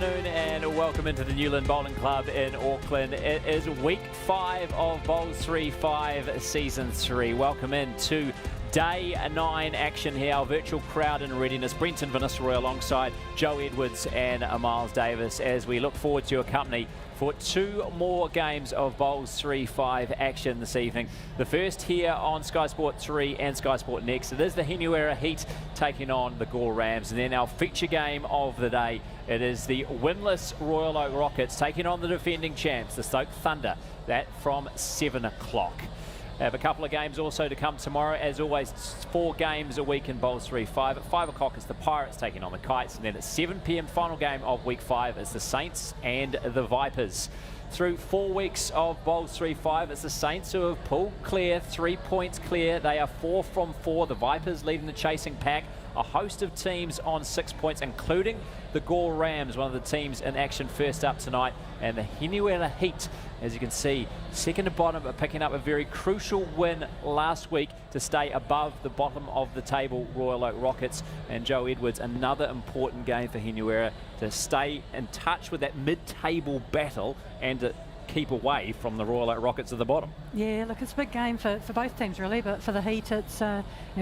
afternoon and welcome into the Newland Bowling Club in Auckland. It is week 5 of BOWLS3FIVE Season 3. Welcome in to Day 9 action here. Our virtual crowd in readiness. Brenton Vanessa-Roy alongside Joe Edwards and Miles Davis as we look forward to your company for 2 more games of BOWLS3FIVE action this evening. The first here on Sky Sport 3 and Sky Sport Next. It is the Hinuera Heat taking on the Gore Rams. And then our feature game of the day, it is the winless Royal Oak Rockets taking on the defending champs, the Stoke Thunder. That from 7 o'clock. We have a couple of games also to come tomorrow. As always, 4 games a week in BOWLS3FIVE. At 5 o'clock, it's the Pirates taking on the Kites. And then at 7 p.m, final game of week 5 is the Saints and the Vipers. Through 4 weeks of BOWLS3FIVE, it's the Saints who have pulled clear, 3 points clear. They are 4 from 4. The Vipers leading the chasing pack. A host of teams on 6 points, including the Gore Rams, one of the teams in action first up tonight. And the Hinuera Heat, as you can see, second to bottom, are picking up a very crucial win last week to stay above the bottom of the table Royal Oak Rockets. And Joe Edwards, another important game for Hinuera to stay in touch with that mid-table battle and to keep away from the Royal Oak Rockets at the bottom. Yeah, look, it's a big game for both teams really, but for the Heat it's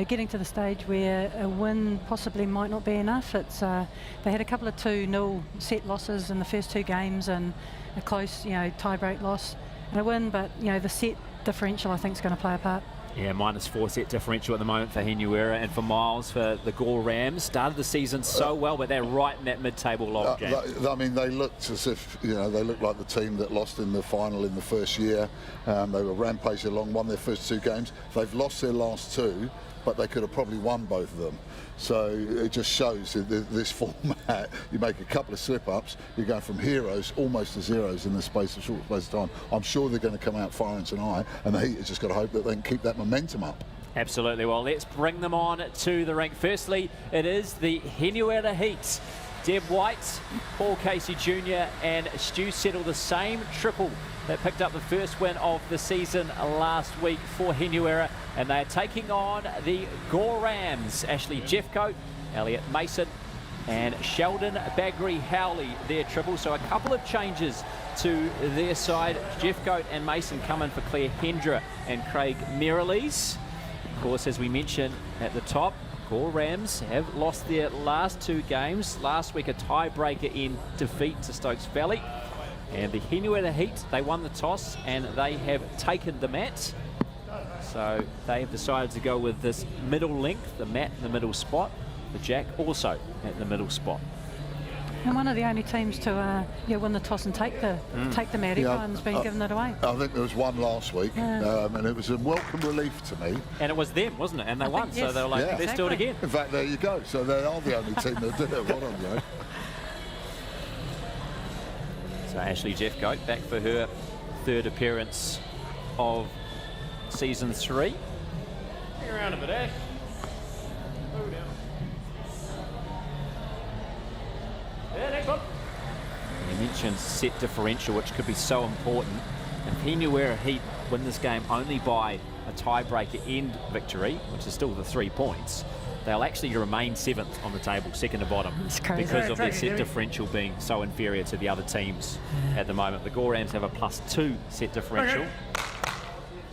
getting to the stage where a win possibly might not be enough. It's they had a couple of 2-0 set losses in the first 2 games and a close tie-break loss and a win, but the set differential I think is going to play a part. Yeah, -4 set differential at the moment for Hinuera, and for Miles, for the Gore Rams. Started the season so well, but they're right in that mid-table log jam. I mean, they looked as if, they looked like the team that lost in the final in the first year. They were rampaging along, won their first 2 games. They've lost their last 2, but they could have probably won both of them. So it just shows this format, you make a couple of slip-ups, you're going from heroes almost to zeros in the space of short space of time. I'm sure they're going to come out firing tonight, and the Heat has just got to hope that they can keep that momentum up. Absolutely. Well, let's bring them on to the rink. Firstly, it is the Hinuera Heat. Deb White, Paul Casey Jr. and Stu Settle, the same triple that picked up the first win of the season last week for Hinuera, and they are taking on the Gore Rams. Ashley Jeffcoat, Elliot Mason and Sheldon Bagri-Howley, their triple. So a couple of changes to their side. Jeffcoat and Mason come in for Claire Hendra and Craig Merrilees. Of course, as we mentioned at the top, Gore Rams have lost their last 2 games. Last week a tiebreaker in defeat to Stokes Valley. And the Hinuera Heat, they won the toss and they have taken the mat. So they have decided to go with this middle length, the mat in the middle spot. The jack also at the middle spot. And one of the only teams to win the toss and take the mat. Everyone's been giving it away. I think there was one last week, and it was a welcome relief to me. And it was them, wasn't it? And they won, so they were like, let's do it again. In fact, there you go. So they are the only team that did it. Well done, Joe. So Ashley Jeffcoat back for her 3rd appearance of season 3. Hang around a bit, Ash. Move down. Yeah, next one. You mentioned set differential, which could be so important. If Hinuera Heat win this game only by a tiebreaker end victory, which is still the 3 points, they'll actually remain 7th on the table, second to bottom, because of their set differential being so inferior to the other teams at the moment. The Gore Rams have a +2 set differential,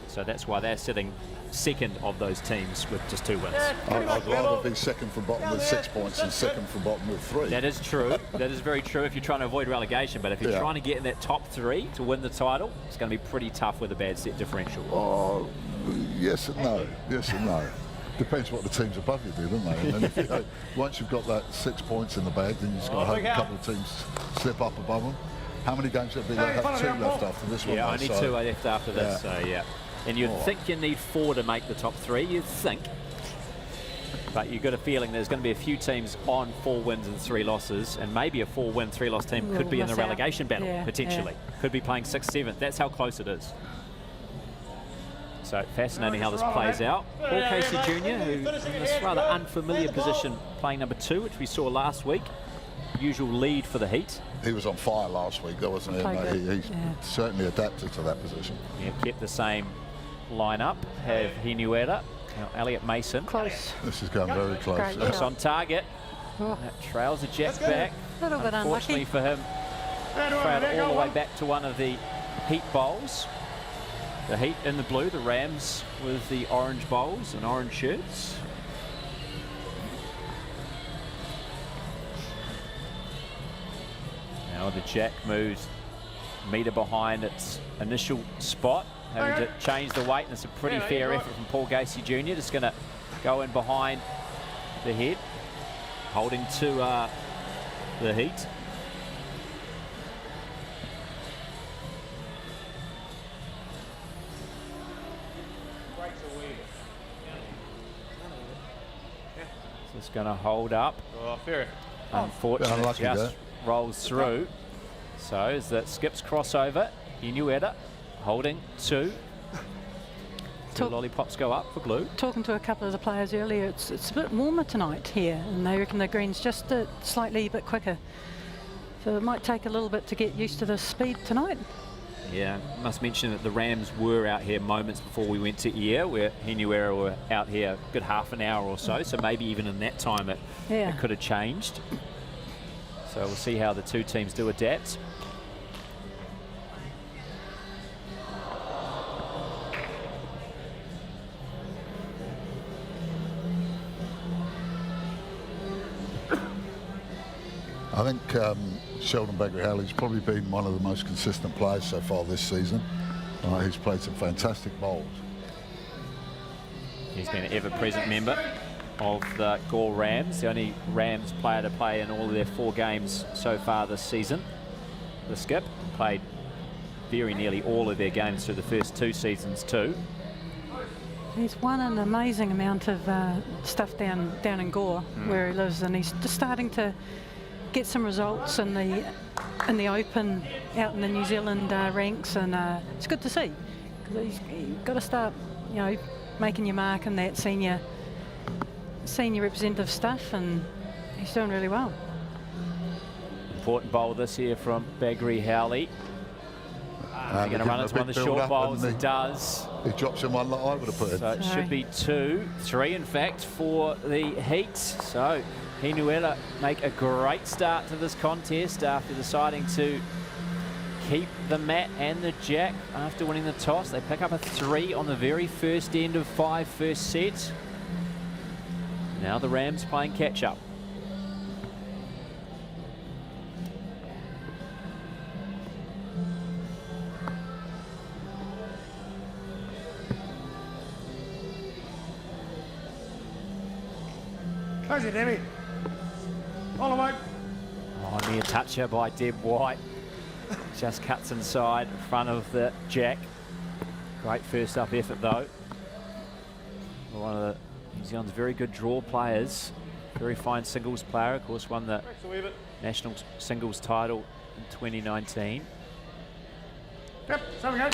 so that's why they're sitting second of those teams with just 2 wins. I'd rather be second from bottom with 6 points than second from bottom with 3. That is true. That is very true if you're trying to avoid relegation, but if you're trying to get in that top 3 to win the title, it's going to be pretty tough with a bad set differential. Oh, yes and no. Yes and no. Depends what the teams above you do, don't they? And then if once you've got that 6 points in the bag, then you've just got to hope a couple of teams slip up above them. How many games have they have 2 left after this one? Yeah, only 2 are left after this, so yeah. And you'd think you need 4 to make the top 3, you'd think. But you've got a feeling there's going to be a few teams on 4 wins and 3 losses, and maybe a 4-win, 3-loss team could be in the relegation battle, potentially. Could be playing 6th, 7th. That's how close it is. So fascinating how this plays out. Paul Casey Jr., who in this rather unfamiliar position, playing number 2, which we saw last week. Usual lead for the Heat. He was on fire last week, though, wasn't he? He's certainly adapted to that position. Yeah, kept the same line-up. Have Hinuera, Elliot Mason. Close. This is going very close. It's on target. Oh, That trails the jack back. a little bit Unfortunately unlucky. for him, trailed all the way back to one of the Heat bowls. The Heat in the blue, the Rams with the orange bowls and orange shirts. Now the jack moves metre behind its initial spot, having to change the weight, and it's a pretty fair effort from Paul Gacy Jr. Just going to go in behind the head, holding to the Heat. Just going to hold up. Oh, fair. Unfortunately, unlucky just rolls through. So as that skips crossover, Hinuera holding two. Two lollipops go up for glue. Talking to a couple of the players earlier, it's a bit warmer tonight here, and they reckon the green's just slightly a bit quicker. So it might take a little bit to get used to the speed tonight. Yeah, must mention that the Rams were out here moments before we went to air, where Hinuera were out here a good half an hour or so, so maybe even in that time it could have changed. So we'll see how the two teams do adapt. I think Sheldon Bagri-Howley's probably been one of the most consistent players so far this season. He's played some fantastic bowls. He's been an ever-present member of the Gore Rams, the only Rams player to play in all of their 4 games so far this season. The skip played very nearly all of their games through the first 2 seasons too. He's won an amazing amount of stuff down in Gore, where he lives, and he's just starting to get some results in the Open out in the New Zealand ranks, and it's good to see, because he's got to start, you know, making your mark in that senior representative stuff, and he's doing really well. Important bowl this year from Bagri-Howley. He's going to run into one of the short bowls. It does. He drops in one that I would have put in. So it should be 2, 3 in fact for the Heat. So Hinuera make a great start to this contest after deciding to keep the mat and the jack after winning the toss. They pick up a 3 on the very first end of 5 first set. Now the Rams playing catch up. Close it, Debbie. All the way. Oh, near toucher by Deb White. Just cuts inside in front of the jack. Great first up effort though. One of the New Zealand's very good draw players. Very fine singles player. Of course, won the national singles title in 2019. Yep, so we go.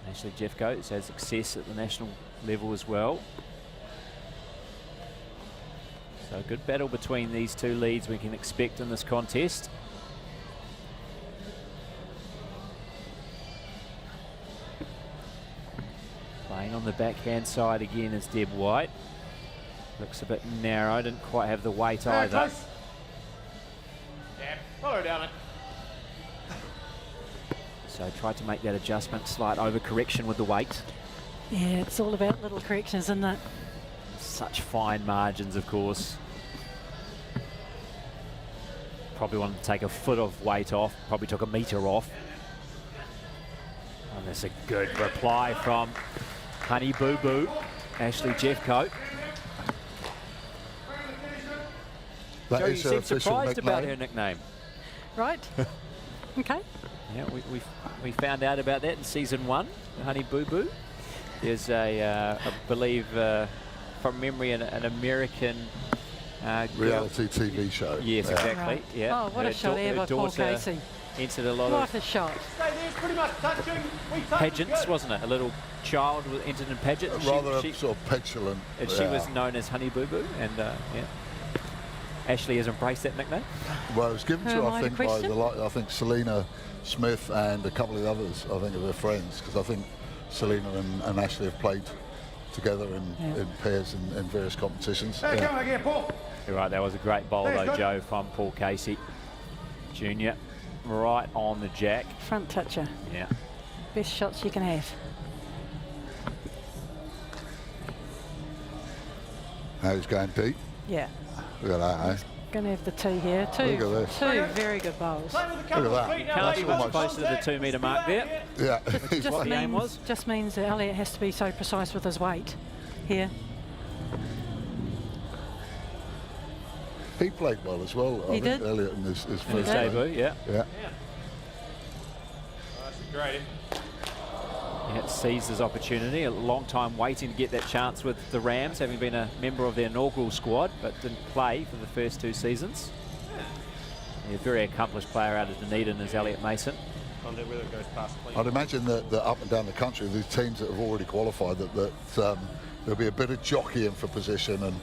Ashley Jeffcoat has had success at the national level as well. So a good battle between these two leads we can expect in this contest. Playing on the backhand side again is Deb White. Looks a bit narrow, didn't quite have the weight either. Close. Yeah, follow down it. So tried to make that adjustment, slight overcorrection with the weight. Yeah, it's all about little corrections, isn't it? Such fine margins, of course. Probably wanted to take a foot of weight off, probably took a metre off. And that's a good reply from Honey Boo Boo, Ashley Jeffcoat. That Joe, you is her seem official surprised nickname. about her nickname. Right. Okay. Yeah, we found out about that in season 1, Honey Boo Boo. There's I believe, from memory, an American Reality TV show. Yes, exactly. Right. Yeah. Oh, what a shot there by Paul Casey. Entered a lot What of a shot. Stay there, it's pretty much touching. We touch, pageants, good. wasn't it? A little child was entered in pageants. Rather sort of petulant. And she was known as Honey Boo Boo, and yeah. Ashley has embraced that nickname. Well, it was given to her, I think, by question? I think Selena Smith and a couple of others, I think, of her friends, because I think Selena and Ashley have played together in pairs in various competitions. Hey, come on again, Paul. You're right, that was a great bowl though, Joe, from Paul Casey Jr. Right on the jack. Front toucher. Yeah. Best shots you can have. Now he's going deep. Yeah. Look at that, eh? Going to have the two here. Two very good bowls. Look at that. Can't be much closer to the 2 metre mark there. Yeah. Just means that Elliot has to be so precise with his weight here. He played well as well. He did. Elliot in his His first debut, game. yeah. That's great. Yeah, seized his opportunity. A long time waiting to get that chance with the Rams, having been a member of their inaugural squad, but didn't play for the first 2 seasons. Yeah, a very accomplished player out of Dunedin is Elliot Mason. I'd imagine that up and down the country, these teams that have already qualified, that there'll be a bit of jockeying for position and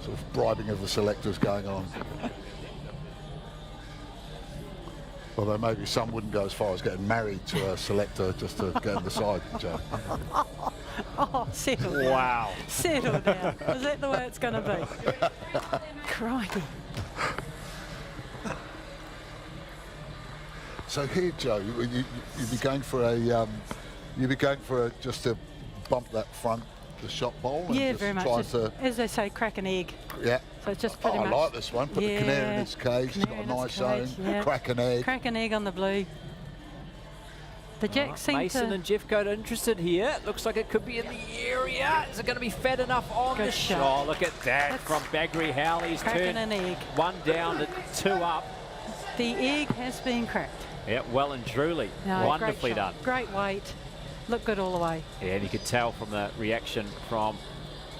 sort of bribing of the selectors going on. Although maybe some wouldn't go as far as getting married to a selector just to get in the side, Joe. Oh, settle down. Wow. Settle down. Is that the way it's going to be? Crikey. So here, Joe, you'd be going for just to bump that front, the shot bowl. And Yeah, just very much. try Just, to, as they say, crack an egg. yeah. So it's just pretty I much. like this one. Put the canary in its cage. It's got a nice zone. Yeah. Crack an egg. Crack an egg on the blue. The Jack seemed Mason to. and Jeffcoat are interested here. Looks like it could be in the area. Is it going to be fat enough on Good the shot. shot? Look at that That's from Baggery Howley's cracking turn. an egg. 1 down to 2 up. The egg has been cracked. Yeah, well and truly. No, Wonderfully great done. shot. Great weight. Looked good all the way. Yeah, and you could tell from the reaction from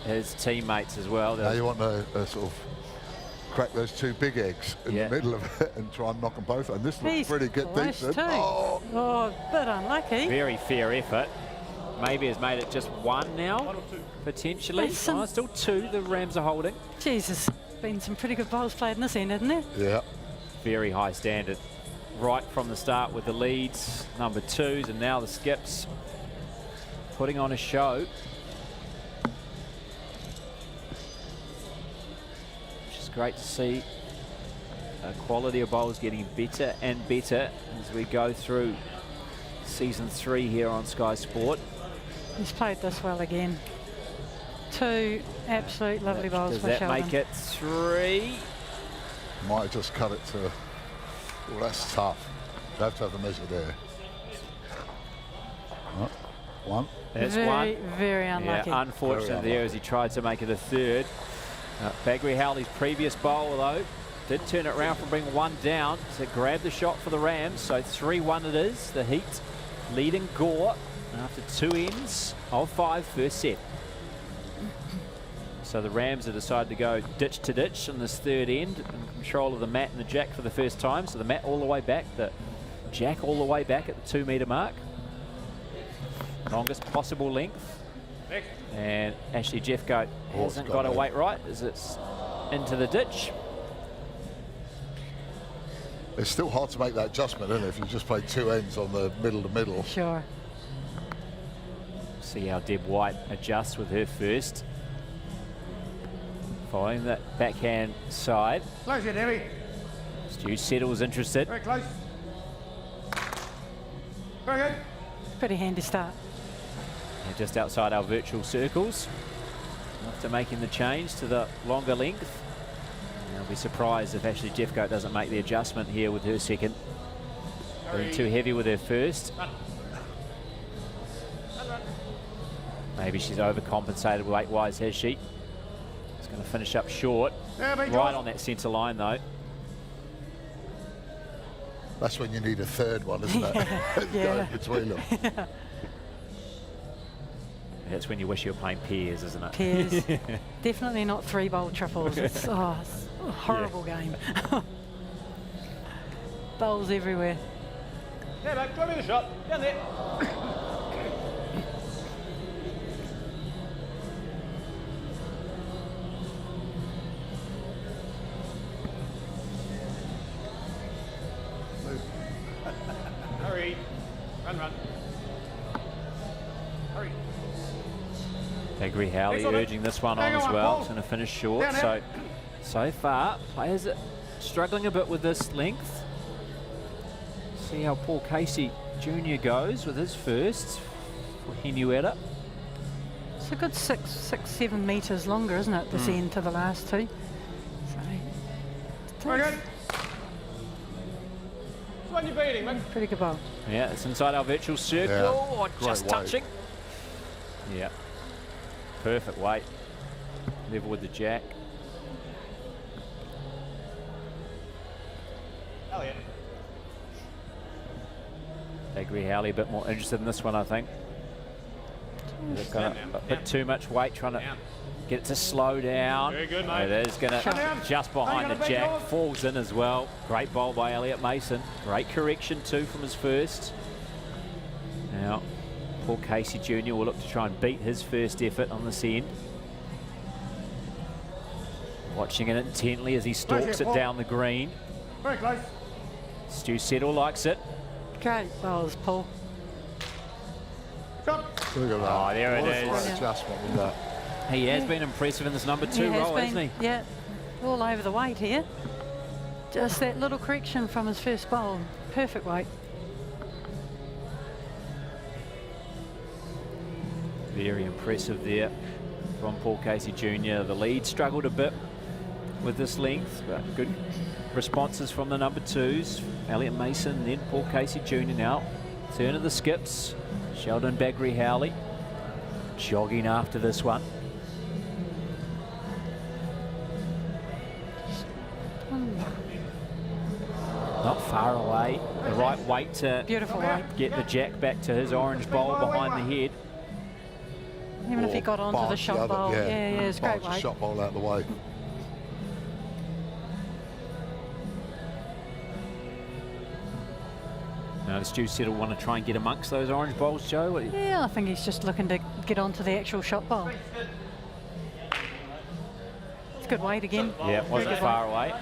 his teammates as well. Now you want to sort of crack those 2 big eggs in the middle of it and try and knock them both. And this looks He's pretty good, close decent. too. Oh, bit unlucky. Very fair effort. Maybe has made it just 1 now, potentially. Listen. Oh, still 2 the Rams are holding. Jesus, been some pretty good bowls played in this end, hasn't there? Yeah. Very high standard. Right from the start with the leads, number 2s, and now the skips putting on a show. Which is great to see. Quality of bowls getting better and better as we go through season 3 here on Sky Sport. He's played this well again. 2 absolute lovely bowls Does for that Sheldon. make it 3? Might have just cut it to. Oh, that's tough. You have to have the measure there. Oh, 1. That's very, 1. very unlucky. Yeah, unfortunate there as he tried to make it a 3rd. Baggery Howley's previous bowl, though, did turn it around from bringing 1 down to grab the shot for the Rams. So 3-1 it is. The Heat leading Gore after 2 ends of 5 first set. So the Rams have decided to go ditch to ditch on this 3rd end in control of the mat and the jack for the first time. So the mat all the way back, the jack all the way back at the 2 metre mark. Longest possible length. And Ashley Jeffcoat hasn't got her weight right as it's into the ditch. It's still hard to make that adjustment, isn't it, if you just play 2 ends on the middle to middle. Sure. See how Deb White adjusts with her first. Following that backhand side. Close it, Debbie. Stu Settle's interested. Very close. Very good. Pretty handy start. And just outside our virtual circles. After making the change to the longer length. And I'll be surprised if Ashley Jeffcoat doesn't make the adjustment here with her second. Being too heavy with her first. Maybe she's overcompensated weight-wise, has she? Going to finish up short. Right on that centre line, though. That's when you need a 3rd one, isn't it? Yeah. Go between them. That's when you wish you were playing pairs, isn't it? Pairs. Definitely not 3 bowl triples. It's, it's a horrible game. Bowls everywhere. Yeah, mate, try me the shot. Down there. Hurry. Run, run. Hurry. Gregory Howley urging this one on as well. It's going to finish short. So far, players are struggling a bit with this length. See how Paul Casey Jr. goes with his first for Hinuera. It's a good 6-7 metres longer, isn't it, this end to the last two? So, Very good. Which one you beating, mate? pretty good ball. Yeah, it's inside our virtual circle. Yeah, Oh, just great weight. touching. Yeah, perfect weight. Level with the jack. Elliot. Gregory Howley a bit more interested in this one, I think. They've got a bit too much weight trying to get it to slow down. Very good, mate. It is going to just behind the jack, falls in as well. Great bowl by Elliot Mason. Great correction too from his first. Now, Paul Casey Jr. will look to try and beat his first effort on this end. Watching it intently as he stalks it down the green. Very close. Stu Settle likes it. Great bowls, Paul. Shot. Look at that. Oh, there it What a is. great adjustment with that. He has been impressive in this number 2 role, hasn't he? Yeah, all over the weight here. Just that little correction from his first bowl. Perfect weight. Very impressive there from Paul Casey Jr. The lead struggled a bit with this length, but good responses from the number 2s. Elliot Mason, then Paul Casey Jr. now. Turn of the skips. Sheldon Gregory Howley jogging after this one. Not far away. The right weight to Beautiful weight. get the jack back to his orange bowl behind the head. Even if he got onto the Barge shot other- bowl. Yeah, it's great barge the weight. shot bowl out of the way. Now, does Stu Settle want to try and get amongst those orange bowls, Joe? What do you- Yeah, I think he's just looking to get onto the actual shot bowl. It's good weight again. Yeah, it wasn't good far away.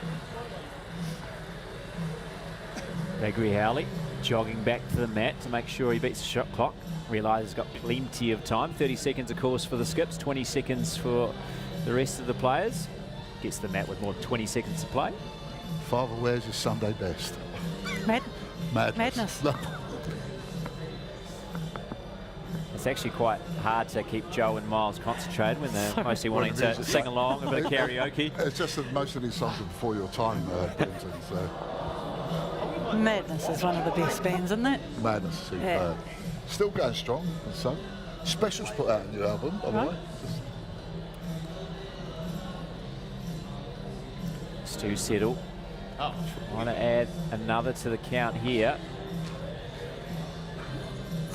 Gregory Howley jogging back to the mat to make sure he beats the shot clock. Realises he's got plenty of time. 30 seconds, of course, for the skips. 20 seconds for the rest of the players. Gets the mat with more than 20 seconds to play. Father wears his Sunday best. Madness. It's actually quite hard to keep Joe and Miles concentrated when they're mostly wanting to sing along, a bit of karaoke. It's just that most of these songs are before your time, Brenton, so Madness is one of the best bands, isn't it? Madness, superb. Yeah. Still going strong, and so. Specials put out a new album, by the Right. way. Stu Settle. Want to add another to the count here.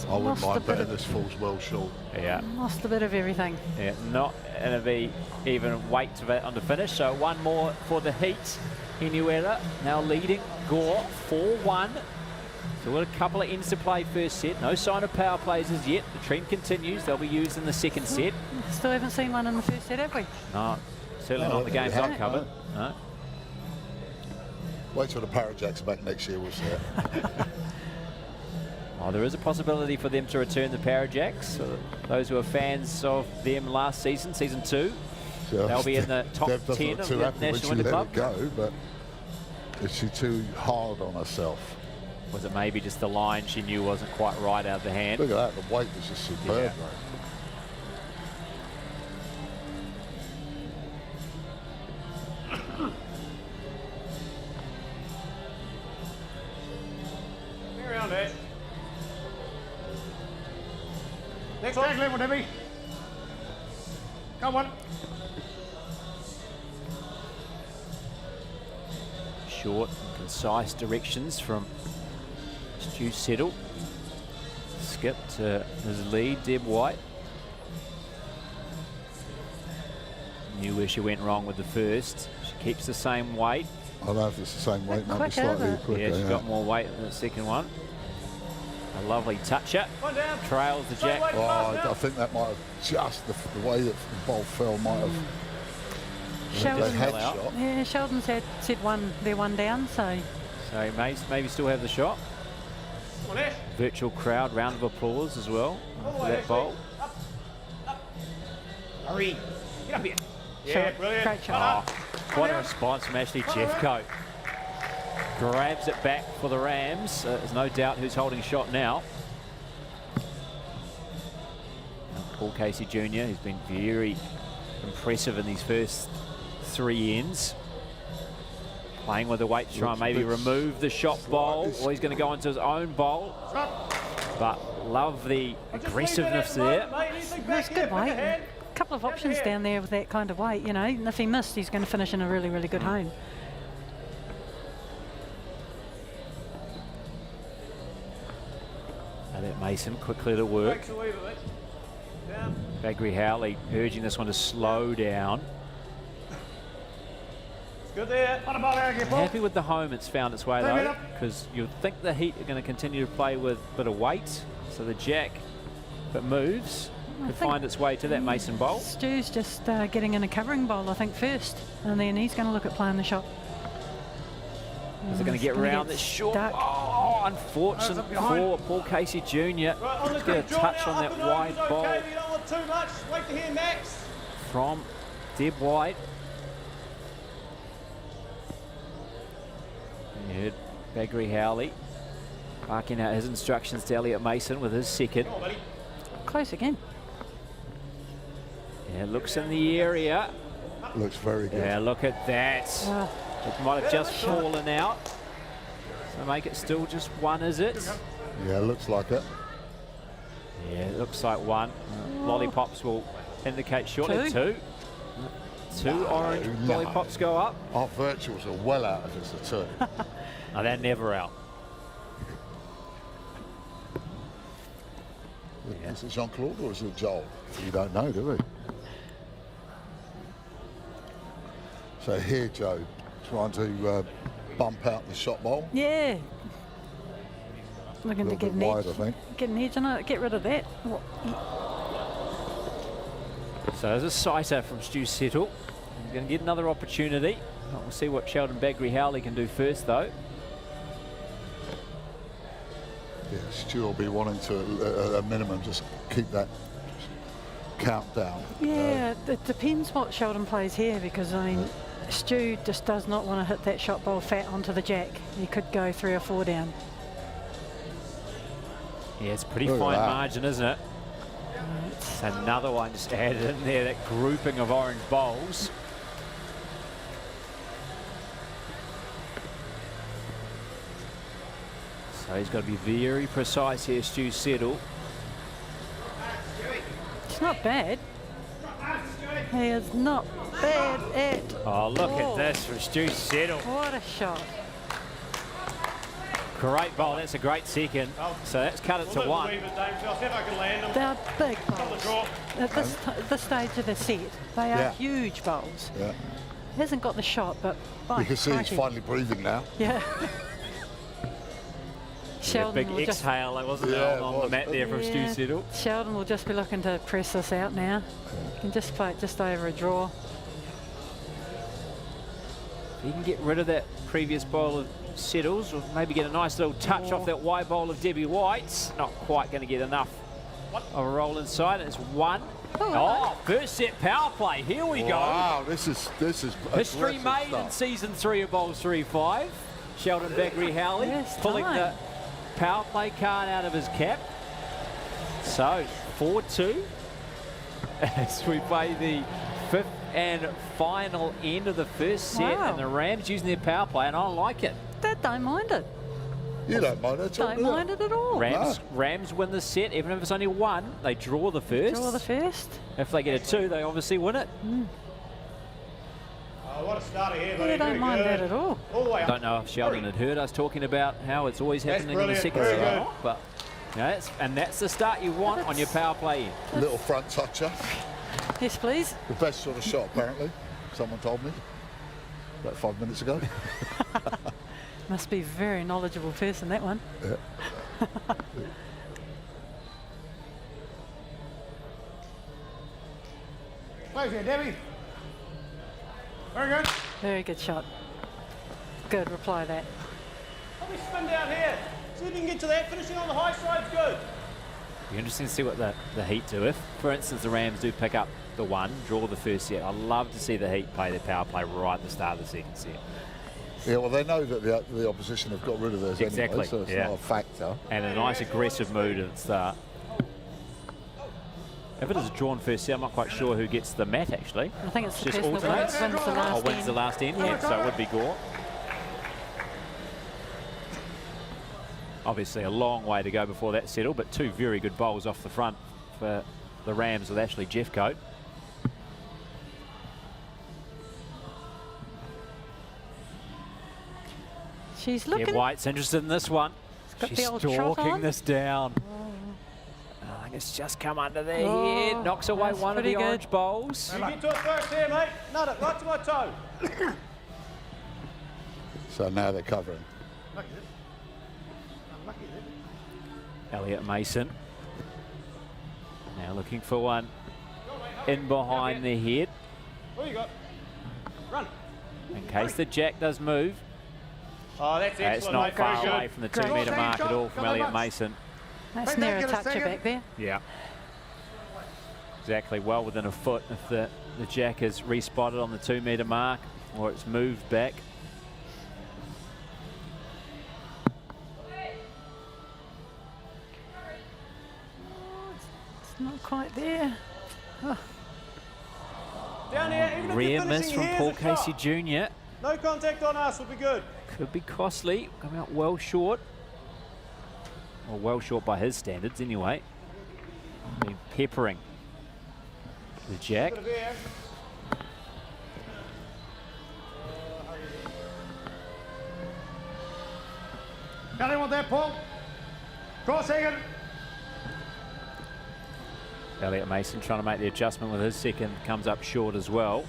I wouldn't Lost a mind bit betting of- this falls well short. Yeah. Lost a bit of everything. Yeah, not going to be even weight to it on the finish. So one more for the Heat. Hinuera now leading Gore 4-1. So we've got a couple of ends to play first set. No sign of power plays as yet. The trend continues. They'll be used in the second set. Still haven't seen one in the first set, have we? No, certainly No, not the games we I've haven't, covered. No. Wait till the Parajacks are back next year, we'll see it. Oh, there is a possibility for them to return the Parajacks. Those who are fans of them last season, season 2, So they'll be in the top Deb doesn't 10 look of too the happy when National she Winter let Club. it go, but is she too hard on herself? Was it maybe just the line she knew wasn't quite right out of the hand? Look at that, the weight was just superb. Yeah. Though. Bring around there. Next tag level, Debbie. Come on. Short and concise directions from Stu Settle. Skip to his lead, Deb White. Knew where she went wrong with the first. She keeps the same weight. I don't know if it's the same weight, might be Quicker, slightly but- quicker. Yeah, she's got more weight than the second one. A lovely toucher. One down. Trails the jack. Straight weight. Oh, I think that might have just the way that the ball fell might have. They Sheldon, had out. shot. yeah, Sheldon's had said they're one down, so So he may maybe still have the shot. Come on, Ash. Virtual crowd, round of applause as well All the for way, that Ashley. bowl. Up. Hurry. Get up here. Yeah, Shot. brilliant. Great shot. Oh, what a response from Ashley Jeffcoat. Grabs it back for the Rams. There's no doubt who's holding shot now. Paul Casey Jr., who's been very impressive in these first 3 ends. Playing with the weight to try and maybe remove the shot bowl, or he's going to go into his own bowl. But love the aggressiveness there. That's good weight. A couple of options down there with that kind of weight, you know. And if he missed, he's going to finish in a really, really good home. And that Mason quickly to work. Bagri Howley urging this one to slow down. Good there. Happy with the home it's found its way though, because you'd think the Heat are going to continue to play with a bit of weight. So the jack, if it moves, could find its way to that Mason bowl. Stu's just getting in a covering bowl, I think, first. And then he's going to look at playing the shot. Is it going to get round this short? Oh, unfortunate for Paul Casey Jr. Just get a touch on that wide bowl You don't want too much. Wait to hear Max. from Deb White. You heard Bagri Howley barking out his instructions to Elliot Mason with his second. Come on, buddy. Close again. Yeah, looks in the area. Looks very good. Yeah, look at that. It might have just fallen out. So make it still just one, is it? Yeah, looks like it. Yeah, it looks like one. Lollipops will indicate shortly. Two. Two orange lollipops go up. Our virtuals are well out if it's a 2. No, they're never out. Yeah. Is it Jean-Claude or is it Joel? You don't know, do we? So here, Joe, trying to bump out the shot bowl. Yeah. Looking to A little get bit an wide, edge. I think. Get an edge on it, get rid of that. So there's a sighter from Stu Settle. He's going to get another opportunity. We'll see what Sheldon Bagri Howley can do first, though. Yeah, Stu will be wanting to, a minimum, just keep that count down. Yeah, it depends what Sheldon plays here, because, I mean, Stu just does not want to hit that shot bowl fat onto the jack. He could go 3 or 4 down. Yeah, it's a pretty Look at fine that. margin, isn't it? It's another one just added in there, that grouping of orange bowls. So he's got to be very precise here, Stu Settle. It's not bad. He is not bad at Oh, look all. at this from Stu Settle. What a shot. Great bowl, that's a great second. So that's cut it to We'll one. leave it, Dave. I'll see if I can land them. They're big On the bowls. draw. At this stage of the set, they are Yeah. huge bowls. Yeah. He hasn't got the shot, but by You can see he's crikey. finally breathing now. Yeah. Yeah, Sheldon big will just exhale, wasn't Yeah, there, it on the was. mat there from Stu Yeah. Settle. Sheldon will just be looking to press this out now. You can just play it just over a draw. He can get rid of that previous bowl of Settles, or maybe get a nice little touch off that wide bowl of Debbie White's. Not quite going to get enough of a roll inside. It's one. Oh, first set power play. Here we go. Wow, this is History aggressive made in stuff. season 3 of BOWLS3FIVE. Sheldon Bagri Howley Yes, pulling time. the power play card out of his cap. So 4-2 as we play the 5th and final end of the first set, Wow. and the Rams using their power play, and I like it. Don't mind it. You don't mind it, Don't mind it at all. Rams win the set, even if it's only one. They draw the first. Draw the first. If they get a 2, they obviously win it. Oh, what a starter here, buddy. Yeah, don't Very mind good. that at all. All the way I up. don't know if Sheldon had heard us talking about how it's always That's happening in the brilliant. second Very set, good. but you know, that's the start you want on your power play in. Little front toucher. Yes, please. The best sort of shot, apparently. Someone told me about 5 minutes ago. Must be a very knowledgeable person, that one. Yeah. Close here, Debbie. Very good. Very good shot. Good, reply that. Probably spin down here. See if you can get to that. Finishing on the high side's good. Be interesting to see what the Heat do. If, for instance, the Rams do pick up the one, draw the first set, I'd love to see the Heat play their power play right at the start of the second set. Yeah, well, they know that the opposition have got rid of theirs Exactly, anyway, so it's yeah. not a factor. And a nice aggressive mood at the start. If it is a drawn first set, I'm not quite sure who gets the mat, actually. I think it's just the person alternates. that wins the last Wins end. the last end, yeah, so it would be Gore. Obviously a long way to go before that settle, but two very good bowls off the front for the Rams with Ashley Jeffcoat. She's looking. Yeah, White's interested in this one. got She's the old trot stalking on. this down. I think it's just come under their Oh, head. Knocks away that's one of the pretty orange good. bowls. You get to it first here, mate. Nut it right to my toe. So now they're covering. Lucky this. Unlucky this. Elliot Mason. Now looking for one in behind the head. What you got? Run. In case the jack does move. Oh, that's excellent, It's not mate. Very far good. away from the Great. 2 metre mark at all from Come on, Elliot Bucks. Mason. That's Hey, near a don't get a toucher second. back there. Yeah. Exactly, well within a foot if the jack is respotted on the 2 metre mark or it's moved back. It's not quite there. Oh, Down here, even if Rare you're miss finishing from here, Paul it's a shot. Casey Jr. No contact on us will be good. Could be costly, coming out well short. Or well short by his standards anyway. Been peppering the jack. Bit of air. Got him on that, Paul. Cross second. Elliot Mason trying to make the adjustment with his second, comes up short as well.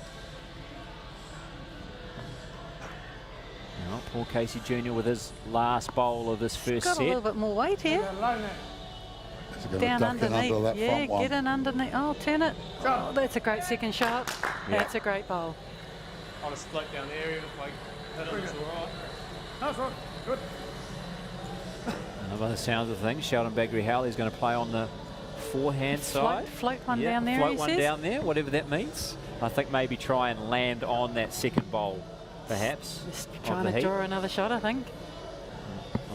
Now, Paul Casey Jr. with his last bowl of this first got a little set. bit more weight here. So gonna Down duck in underneath. under that Yeah, front one. get in underneath. Oh, turn it. Oh, that's a great second shot. Yeah. That's a great bowl. I'll just float down there even if I hit it, it's all right. That's right. Good. And by the sounds of things, Sheldon Bagri-Howley is going to play on the forehand side. Float one Yeah, down there, float he one says. down there, whatever that means. I think maybe try and land on that second bowl, perhaps. Just of trying the to Heat. draw another shot, I think.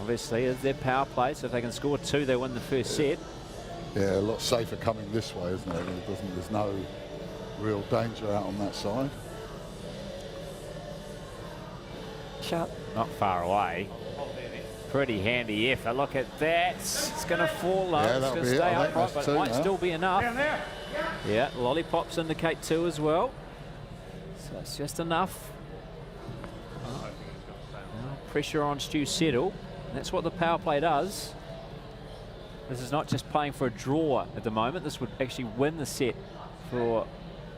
Obviously, is their power play, so if they can score 2, they win the first set. Yeah, a lot safer coming this way, isn't it? There's no real danger out on that side. Shot. Not far away. Pretty handy effort. Look at that. It's going to fall low. Yeah, It's that'll going to be it. stay I think upright, that's but 2 it might now. still be enough. Down there. Yeah, lollipops indicate 2 as well. So it's just enough. Pressure on Stu Settle. That's what the power play does. This is not just playing for a draw at the moment. This would actually win the set for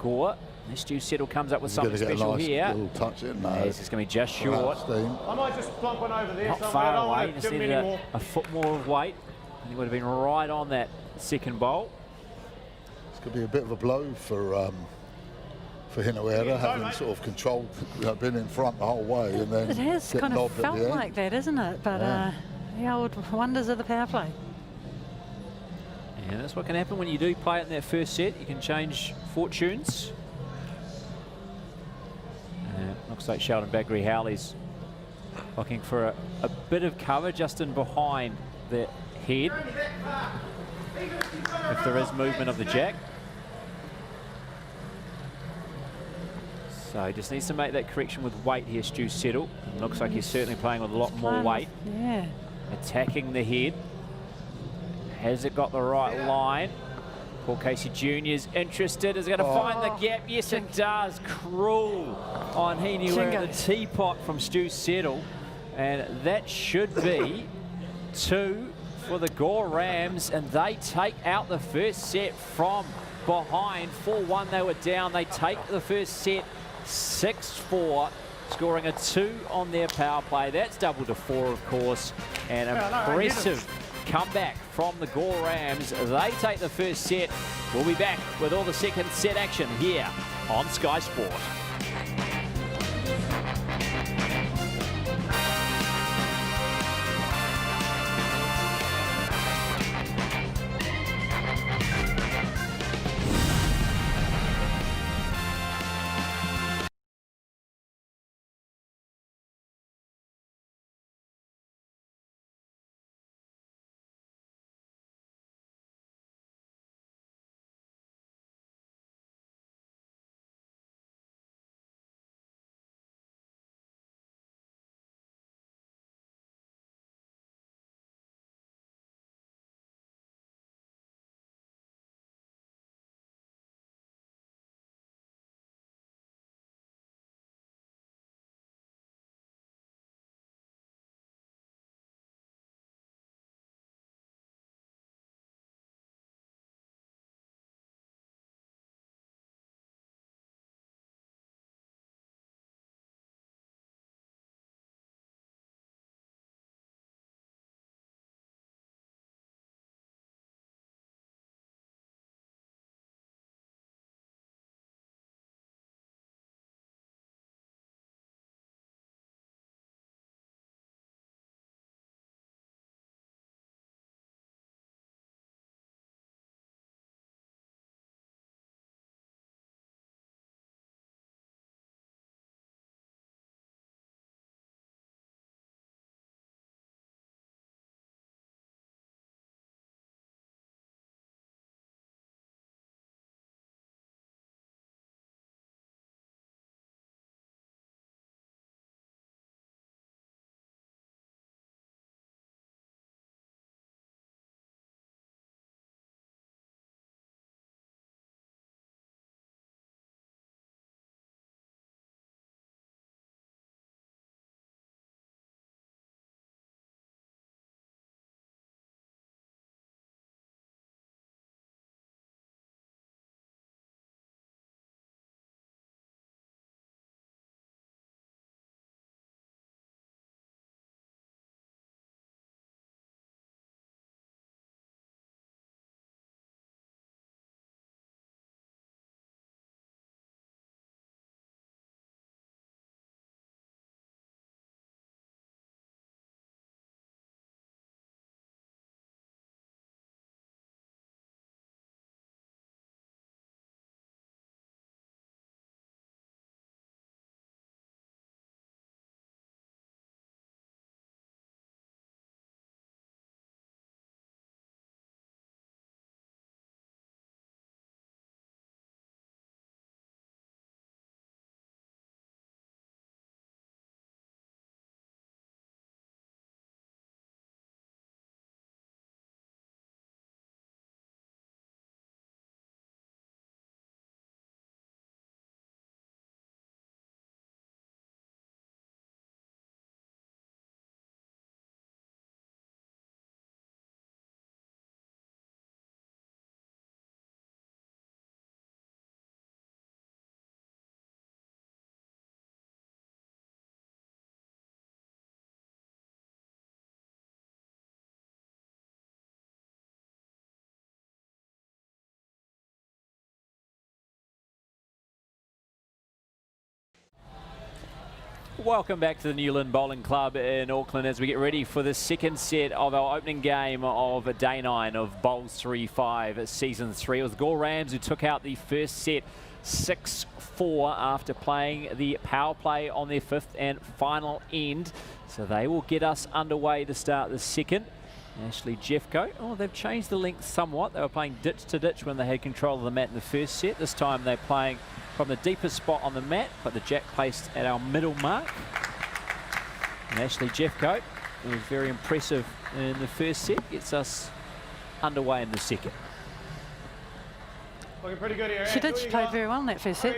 Gore. And Stu Settle comes up with He's something gonna get a special nice here. little touch in. No, Yes, it's going to be just short. Steam. I might just plonk one over there Not somewhere. I far don't away. want to Just give him needed any more. a foot more of weight. And he would have been right on that second bowl. It's going to be a bit of a blow for Hinuera, having mate. sort of controlled, been in front the whole way, and then It has get kind of knobbed at felt the end. like that, isn't it? But Yeah. the old wonders of the power play. And that's what can happen when you do play it in that first set. You can change fortunes. Looks like Sheldon Bagri-Howley's looking for a bit of cover just in behind the head. If there is movement of the jack. So he just needs to make that correction with weight here, Stu Settle. Looks like he's certainly playing with a lot more weight. Yeah. Attacking the head. Has it got the right line? Paul Casey Jr. is interested. Is it going to find the gap? Yes, it does. Cruel on Hinuera, the teapot from Stu Settle. And that should be 2 for the Gore Rams. And they take out the first set from behind. 4-1 they were down. They take the first set 6-4. Scoring a 2 on their power play. That's double to 4, of course. And impressive comeback from the Gore Rams. They take the first set. We'll be back with all the second set action here on Sky Sport. Welcome back to the Newland Bowling Club in Auckland as we get ready for the second set of our opening game of day 9 of BOWLS3FIVE Season 3. It was the Gore Rams who took out the first set 6-4 after playing the power play on their 5th and final end. So they will get us underway to start the second. Ashley Jeffcoat, oh, they've changed the length somewhat. They were playing ditch to ditch when they had control of the mat in the first set. This time they're playing from the deepest spot on the mat, but the jack placed at our middle mark. And Ashley Jeffcoat, who was very impressive in the first set, gets us underway in the second. Looking pretty good here. She did. She played very well in that first set.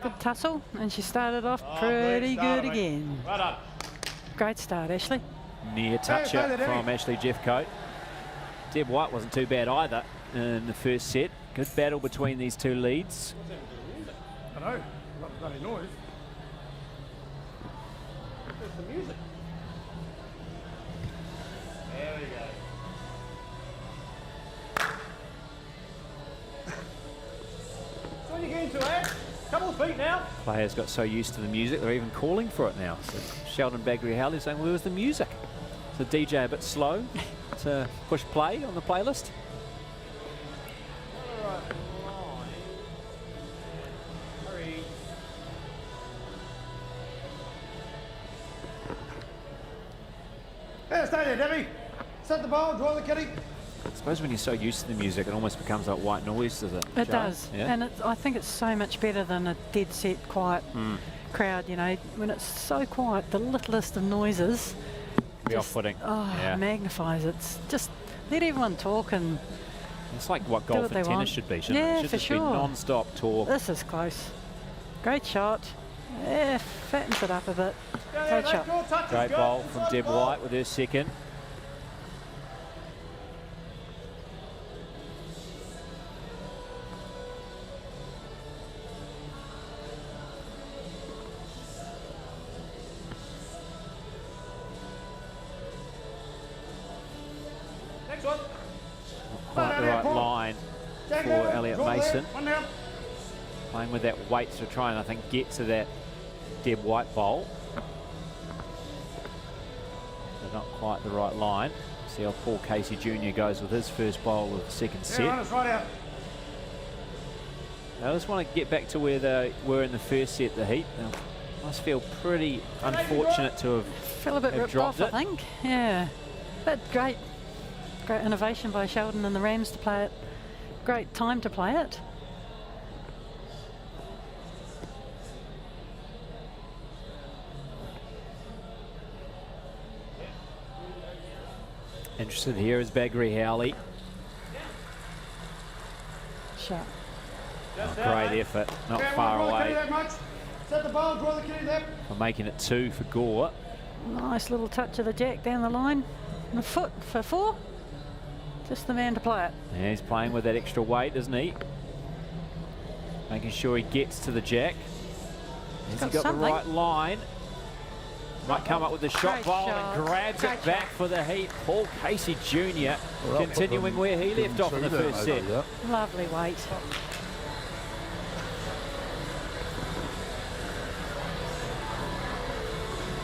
Good tussle, and she started off pretty good again. Well done. Great start, Ashley. Near toucher from Ashley Jeffcoat. Deb White wasn't too bad either in the first set. Good battle between these two leads. I know, not the bloody noise. There's the music. There we go. So when you get into it, couple of feet now. Players got so used to the music, they're even calling for it now. So Sheldon Bagri-Howley saying, where was the music? The DJ a bit slow to push play on the playlist. Yeah, stay there, Debbie. Set the ball, draw the kitty. I suppose when you're so used to the music, it almost becomes like white noise, does it? It Jo? does, Yeah? and I think it's so much better than a dead set, quiet crowd. You know, when it's so quiet, the littlest of noises Be off-putting. Yeah. magnifies it. Just let everyone talk, and It's like what golf what and they tennis want. should be, shouldn't it? Yeah, It should for just be sure. non-stop talk. this is close. Great shot. Yeah, fattens it up a bit. Great shot. Great bowl from Deb White with her second. Next one. Quite the right line for Elliot Mason. One down. Playing with that weight to try and, I think, get to that Deb White bowl. But not quite the right line. See how Paul Casey Jr. goes with his first bowl of the second Yeah, set. runners right out. I just want to get back to where they were in the first set, the Heat. They must feel pretty unfortunate to Feel a bit have ripped dropped off, it. I think. Yeah, but great innovation by Sheldon and the Rams to play it. Great time to play it. Interested here is Bagri-Howley. Shot. Great effort, not far away. Set the ball, draw the kitty there. For making it 2 for Gore. Nice little touch of the jack down the line. And a foot for 4. Just the man to play it. And he's playing with that extra weight, isn't he? Making sure he gets to the jack. Has he got got something. the right line? Might come up with the shot Great bowl shot. and grabs Great it back shot. for the Heat. Paul Casey Jr. Well, I'll put continuing them where he in left off in the two there, first set. maybe, yeah. Lovely weight.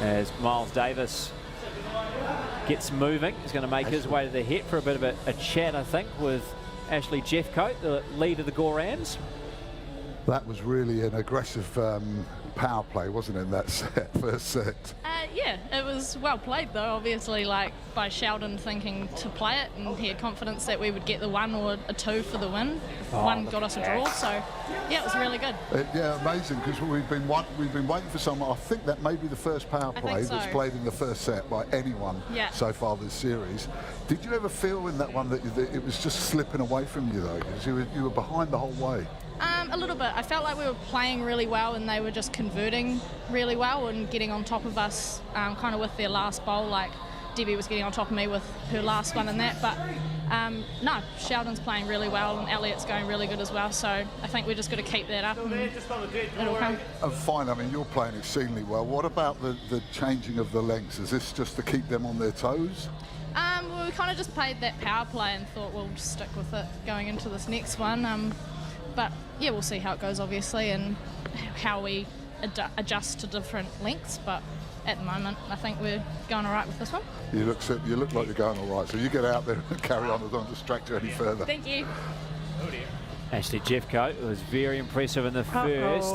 As Miles Davis gets moving, he's going to make his way to the hit for a bit of a chat, I think, with Ashley Jeffcoat, the lead of the Gore Rams. That was really an aggressive power play, wasn't it, in that first set? Yeah, it was well played though, obviously, like by Sheldon thinking to play it, and he had confidence that we would get the 1 or a 2 for the win. One got us a draw, so yeah, it was really good. Yeah, amazing, because we've been waiting for someone. I think that may be the first power I play think that's so. played in the first set by anyone so far this series. Did you ever feel in that one that it was just slipping away from you though, because you were behind the whole way? A little bit. I felt like we were playing really well and they were just converting really well and getting on top of us kind of with their last bowl. Like Debbie was getting on top of me with her last one and that. But no, Sheldon's playing really well and Elliot's going really good as well. So I think we're just going to keep that up and it'll come. Fine, I mean, you're playing exceedingly well. What about the changing of the lengths? Is this just to keep them on their toes? Well, we kind of just played that power play and thought we'll just stick with it going into this next one. But yeah, we'll see how it goes, obviously, and how we adjust to different lengths, but at the moment, I think we're going all right with this one. You look like you're going all right, so you get out there and carry on. I don't distract you any further. Thank you. Ashley Jeffcoat was very impressive in the first.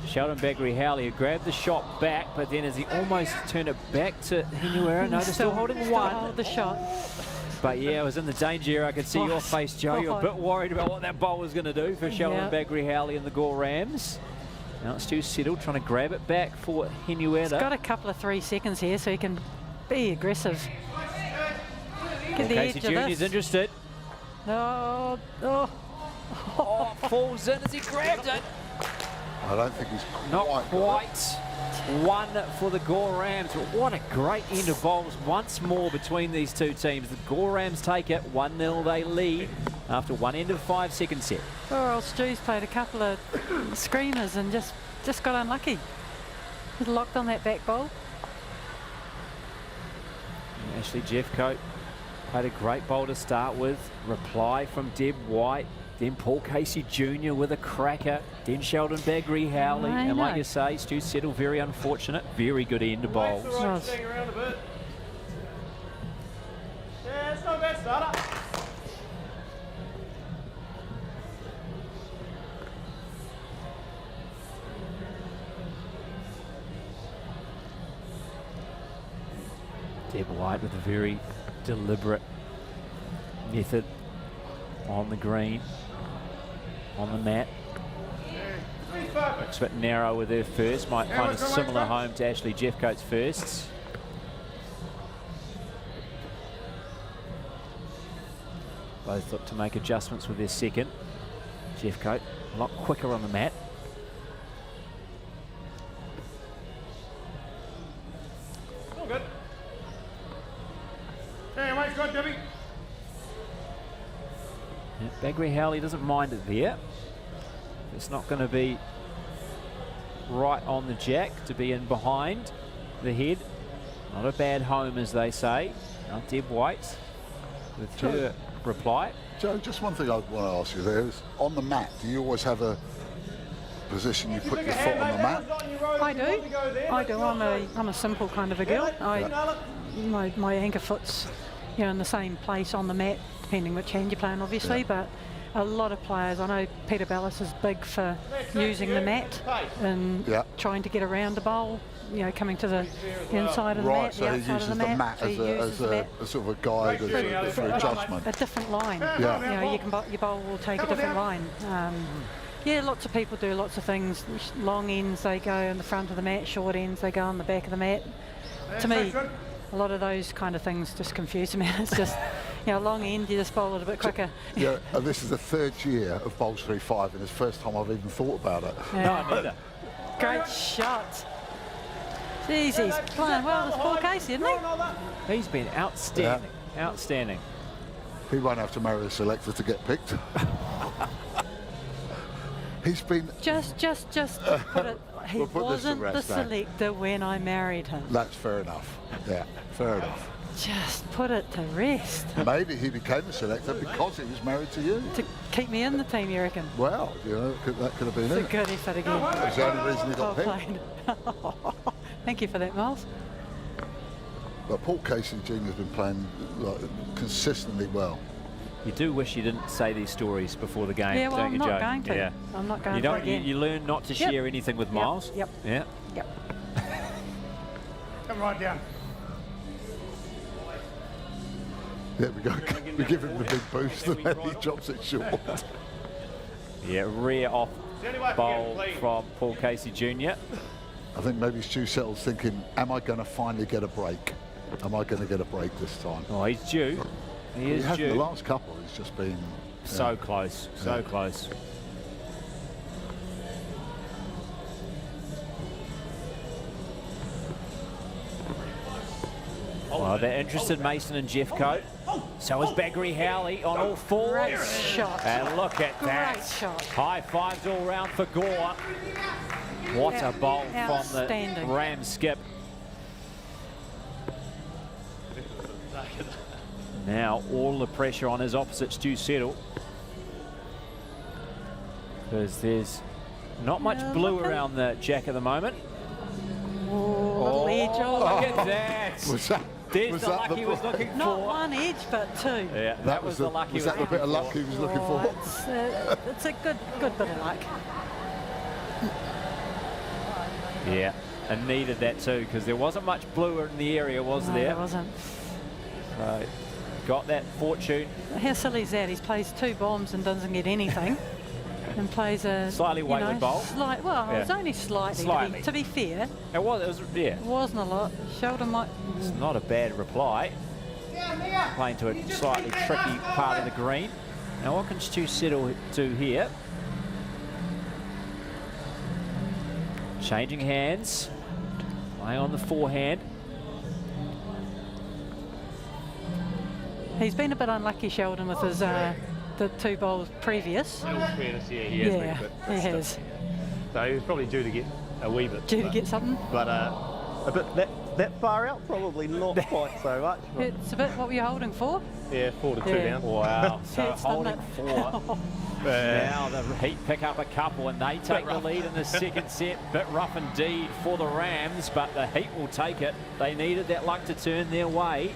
Sheldon Bagri-Howley grabbed the shot back, but then as he almost turned it back to Hinuera, no, they're still holding one. Hold the shot. But yeah, it was in the danger area. I could see your face, Joe. You're a bit worried about what that bowl was going to do for Sheldon Bagri-Howley and the Gore Rams. Now it's too settled, trying to grab it back for Hinuera. He's got a couple of 3 seconds here, so he can be aggressive. Get the Casey edge of Jr.'s this. interested. No, Falls in as he grabbed it. I don't think he's Not quite. one for the Gore Rams. But what a great end of bowls once more between these two teams. The Gore Rams take it, 1-0 they lead after one end of 5-second set. Poor old Stu's played a couple of screamers and just got unlucky. He's locked on that back bowl. Ashley Jeffcoat played a great bowl to start with. Reply from Deb White. Then Paul Casey Jr. with a cracker. Then Sheldon Bagri-Howley. And like you say, Stu Settle, very unfortunate. Very good end of bowls. Hang around a bit. Yeah, it's not a bad starter. Deb White with a very deliberate method on the green, on the mat. Looks a bit narrow with her first. Might find a similar home to Ashley Jeffcoat's firsts. Both look to make adjustments with their second. Jeffcoat a lot quicker on the mat. All good. Hey, weight's good, Debbie. Bagri-Howley doesn't mind it there. It's not going to be right on the jack to be in behind the head. Not a bad home, as they say. Now Deb White with her reply. Joe, just one thing I want to ask you there is, on the mat, do you always have a position you put your foot on the mat? I do. I'm a simple kind of a girl. My anchor foot's in the same place on the mat, depending which hand you're playing, obviously. But a lot of players, I know Peter Bellis is big for using the mat and trying to get around the bowl. Coming to the inside of the mat, so the he outside uses of the the mat. mat as a sort of a guide for adjustment. A different line. Your bowl will take a different line. Lots of people do lots of things. Long ends they go in the front of the mat, short ends they go on the back of the mat. To me, a lot of those kind of things just confuse me. It's just, long end, you just bowl it a bit quicker. Yeah, and this is the 3rd year of BOWLS3FIVE, and it's the first time I've even thought about it. No, neither. Great shot. Jeez, he's playing well, this Paul Casey, isn't he? He's been outstanding. Outstanding. He won't have to marry a selector to get picked. He's been... Just put it... He wasn't the selector when I married him. That's fair enough. Yeah, fair enough. Just put it to rest. Maybe he became a selector because he was married to you. To keep me in the team, you reckon? Well, that could have been it's it. It's a good effort again. That's the only reason he got picked. Thank you for that, Miles. But Paul Casey Jr. has been playing consistently well. You do wish you didn't say these stories before the game, don't you, Joe? I'm not going to. I'm not going to again. You learn not to share anything with Miles? Yep. Come right down. There we go. We give him the big boost and then he drops it short. Yeah, rear off bowl from Paul Casey Jr. I think maybe Stu Settle's thinking, am I going to finally get a break? Am I going to get a break this time? Oh, he's due. He is due. The last couple, he's just been... So close, so close. Well, they're interested, Mason and Jeffcoat. So is Bagri-Howley on all fours. Great shot. And look at that. Great shot. High fives all round for Gore. What a bowl from the Ram skip. Now all the pressure on his opposite, Stu Settle. Because there's Not much blue around the jack at the moment. Little edge. Look at that. There's the luck he was looking for. Not one edge, but two. Yeah, that was the luck he was looking for. Was that the bit of luck he was looking for? It's a good bit of luck. Yeah, and needed that too, because there wasn't much blue in the area, was there? There wasn't. Got that fortune. How silly is that? He plays 2 bombs and doesn't get anything. And plays a slightly wayward bowl. It was only slightly. To be fair. It was, yeah. It wasn't a lot. Sheldon might. It's not a bad reply. Playing to a slightly tricky part of the green. Now, what can Stu Settle do here? Changing hands. Playing on the forehand. He's been a bit unlucky, Sheldon, with his the 2 bowls previous. In all fairness, yeah, he has been a bit. He has. So he was probably due to get a wee bit. Due to get something. But a bit that far out, probably not quite so much. It's a bit. What were you holding for? Yeah, 4 to 2 down. Wow. So It's holding done it. 4. Now the Heat pick up a couple and they take the lead in the second set. Bit rough indeed for the Rams, but the Heat will take it. They needed that luck to turn their way.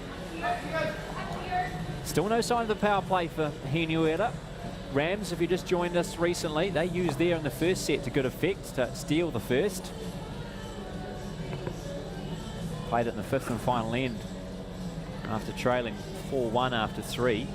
Still no sign of the power play for Hinuera. Rams, if you just joined us recently, they used there in the first set to good effect to steal the first. Played it in the 5th and final end after trailing 4-1 after 3.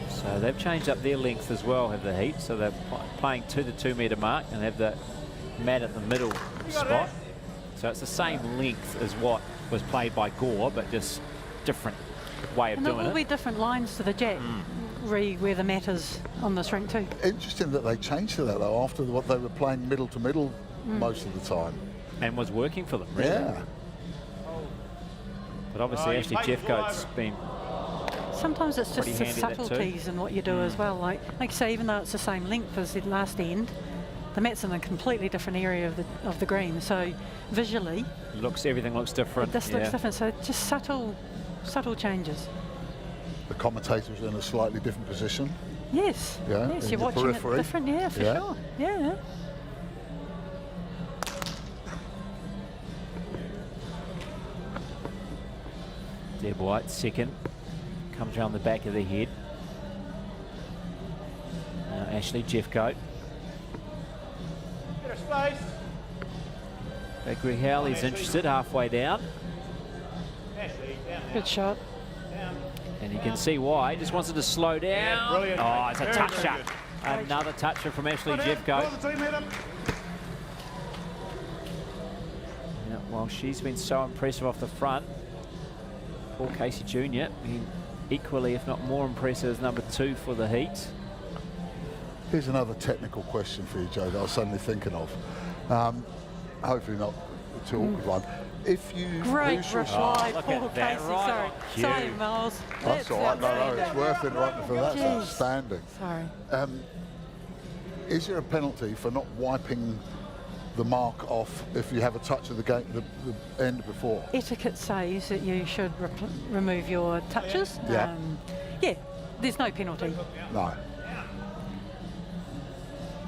So they've changed up their length as well, have the Heat. So they're playing to the 2 metre mark and have the mat at the middle spot. So it's the same length as what was played by Gore, but just different way of doing it. There will be different lines to the jack, where the mat is on the string too. Interesting that they changed to that though, after what they were playing middle to middle most of the time. And was working for them, really. Yeah. But obviously Ashley Jeffcoat's been... Sometimes it's just Pretty the handy that too. subtleties in what you do as well. Like you say, even though it's the same length as the last end, the mat's in a completely different area of the green. So visually, everything looks different. This looks different. So just subtle changes. The commentators are in a slightly different position. Yes. Yeah, yes, in you're the watching periphery. it different. Yeah, for Yeah. sure. Yeah. Deb White, second. Comes around the back of the head. Now Ashley Jeffcoat. Bit of space. Gregory Howley's interested halfway down. Ashley, down there. Good shot. Down. And you can see why. He just wants it to slow down. Yeah, brilliant. Oh, it's a Very, toucher. very good. Another toucher from Ashley Got Jeffcoat. the 2 metre. Yeah, well, she's been so impressive off the front. Paul Casey Jr. being equally, if not more impressive as number 2 for the Heat. Here's another technical question for you, Joe, that I was suddenly thinking of. Hopefully not a too awkward one. If you Great lose your reply, look Paul at that, Casey. right Sorry, on cue. sorry, Miles. That's all right, no, it's worth interrupting for that. That's Jeez. outstanding. Sorry. Is there a penalty for not wiping the mark off if you have a touch of the game, the end before? Etiquette says that you should remove your touches. Yeah. Yeah, there's no penalty. No.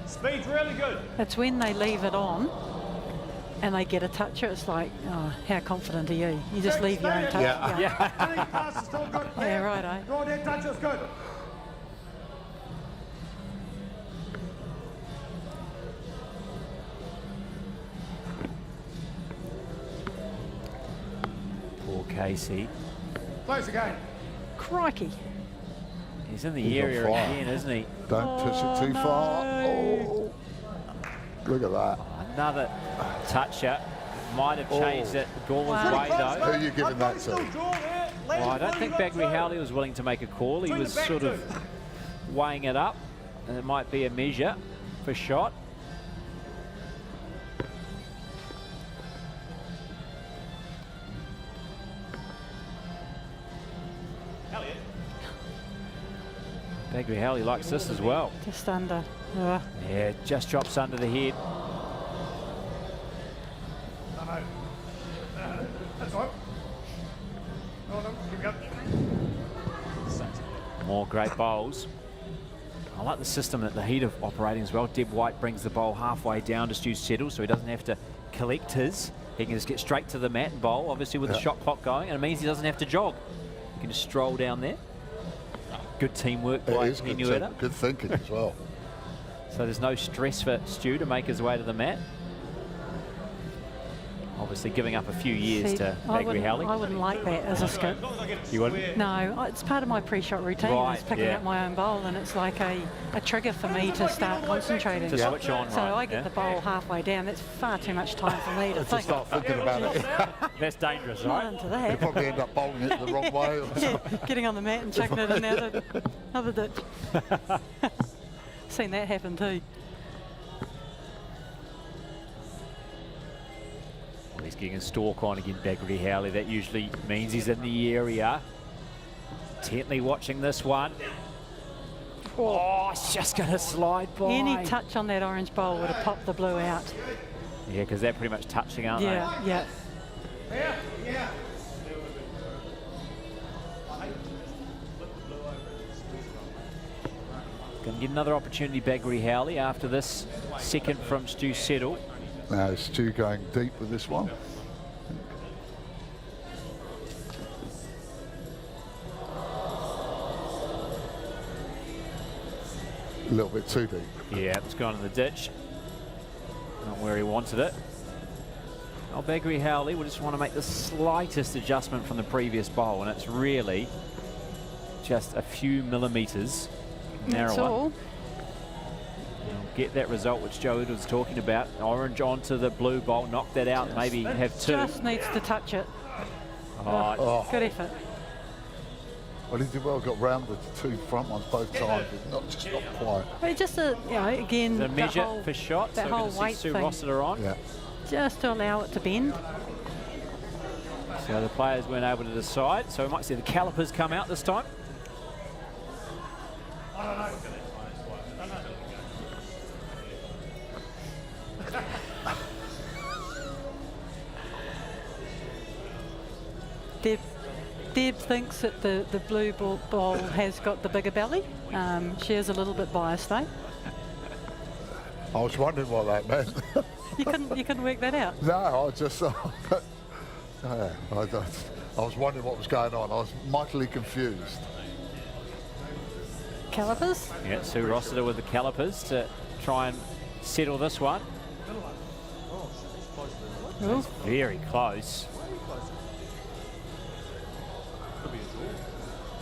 Speed's really good. It's when they leave it on and they get a toucher, it's like, oh, how confident are you? You just leave your own touch. Yeah. Any pass is still good. Yeah, righto. Your dead touch is good. Poor Casey. Close again. Crikey. He's in the He's on area fire. again, isn't he? Don't touch it too far. Oh, look at that. Another toucher. Might have changed it Gore's way, though. Who are you giving that to? Well, I don't think Gregory Howley was willing to make a call. He was sort of weighing it up. And it might be a measure for shot. Gregory Howley likes this as well. Just under. Yeah, just drops under the head. That's all right. Hold on, keep going. More great bowls. I like the system that the Heat are operating as well. Deb White brings the bowl halfway down to Stu Settle, so he doesn't have to collect his. He can just get straight to the mat and bowl, obviously with the shot clock going, and it means he doesn't have to jog. He can just stroll down there. Good teamwork by Hinuera. Good thinking as well. So there's no stress for Stu to make his way to the mat. Obviously giving up a few years to Bagri Howley. I wouldn't like that as a skip. You wouldn't? No, it's part of my pre-shot routine. Right, It's picking up my own bowl, and it's like a trigger for me to start concentrating. To switch on, so right, I get the bowl halfway down. That's far too much time for me to think. Start thinking about it. That's dangerous, Not right? into You that. probably end up bowling it the wrong way. Yeah, getting on the mat and chucking it in the other ditch. Seen that happen too. Well, he's getting a stalk on again, Bagri Howley. That usually means he's in the area. Intently watching this one. Oh, it's just going to slide by. Any touch on that orange bowl would have popped the blue out. Yeah, because they're pretty much touching, aren't they? Yeah. Going to get another opportunity, Bagri Howley, after this second from Stu Settle. Now Stu going deep with this one. A little bit too deep. Yeah, it's gone in the ditch. Not where he wanted it. Oh, Bagri Howley will just want to make the slightest adjustment from the previous bowl, and it's really just a few millimetres narrower. That's all. Get that result which Joe was talking about. Orange onto the blue bowl, knock that out, maybe have two. Just needs to touch it. Good effort. Well, he did well, got round the two front ones both times, but just not quite. But just again, The measure for shot, that so whole we're going to see weight Sue thing. Rossiter on. Yeah. Just to allow it to bend. So the players weren't able to decide, so we might see the calipers come out this time. Deb thinks that the blue ball has got the bigger belly. She is a little bit biased though. I was wondering what that meant. You couldn't work that out. No, I just I was wondering what was going on. I was mightily confused. Calipers. Yeah, Sue Rossiter with the calipers to try and settle this one. Ooh. Very close.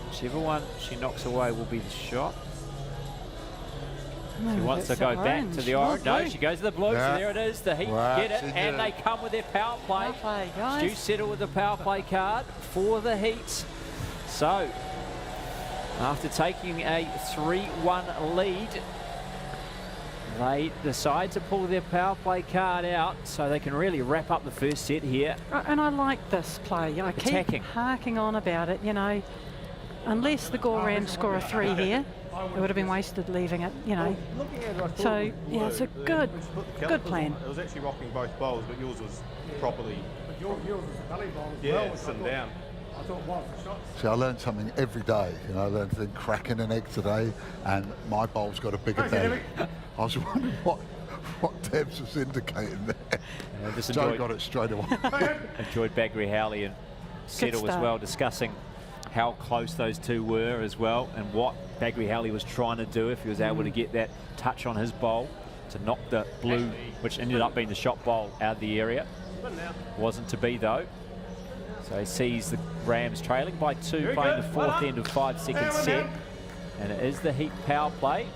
Whichever one she knocks away will be the shot. She wants to go back to the orange. No, she goes to the blue, so there it is. The Heat get it, and they come with their power play. Stu Settle with the power play card for the Heat. So, after taking a 3-1 lead, they decide to pull their power play card out so they can really wrap up the first set here. And I like this play. I keep harking on about it, you know. Unless the Gore Rams score a 3 here, it would have been wasted leaving it, you know. So, yeah, it's a good plan. It was actually rocking both bowls, but yours was properly. But yours was a belly bowl as Yeah, well. it's sitting down. I thought, wow, for shots. See, I learned something every day. You know, I learned thing cracking an egg today, and my bowl's got a bigger belly. I was wondering what Debs was indicating there. Joe got it straight away. Enjoyed Bagri Howley and Settle as well, discussing how close those two were as well, and what Bagri Howley was trying to do if he was able to get that touch on his bowl to knock the blue, which ended up being the shot bowl, out of the area. Wasn't to be though. So he sees the Rams trailing by 2, playing the fourth end of 5-second set, and it is the Heat power play.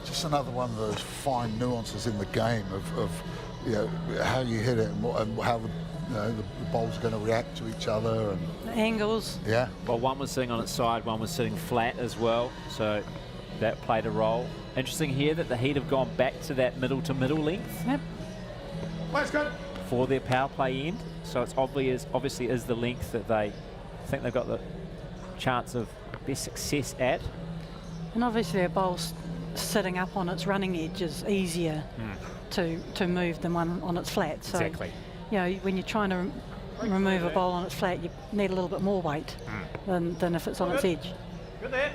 Just another one of those fine nuances in the game of you know, how you hit it and how the bowls are going to react to each other, and Angles. yeah. Well, one was sitting on its side, one was sitting flat as well, so that played a role. Interesting here that the Heat have gone back to that middle to middle length for their power play end, so it's obviously is the length that they think they've got the chance of best success at. And obviously a bowl sitting up on its running edge is easier to move than one on its flat. So, Exactly. you know, when you're trying to remove a bowl on its flat, you need a little bit more weight than if it's on its edge. Good there.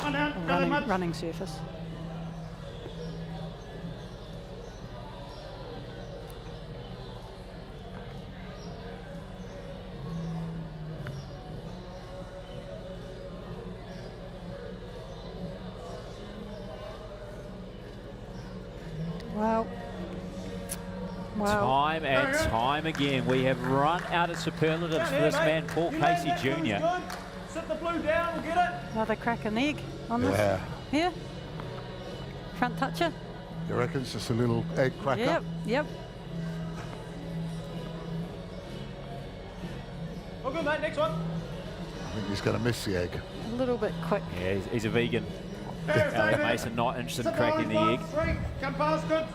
running surface. Wow. Time and time again, we have run out of superlatives for this man, Paul Casey Jr. Sit the blue down, we'll get it. Another crack an egg on this. Here. Front toucher. You reckon it's just a little egg cracker? Yep, yep. All good, mate. Next one. I think he's going to miss the egg. A little bit quick. Yeah, he's a vegan. Alec Mason not interested in cracking the egg. Come past, good.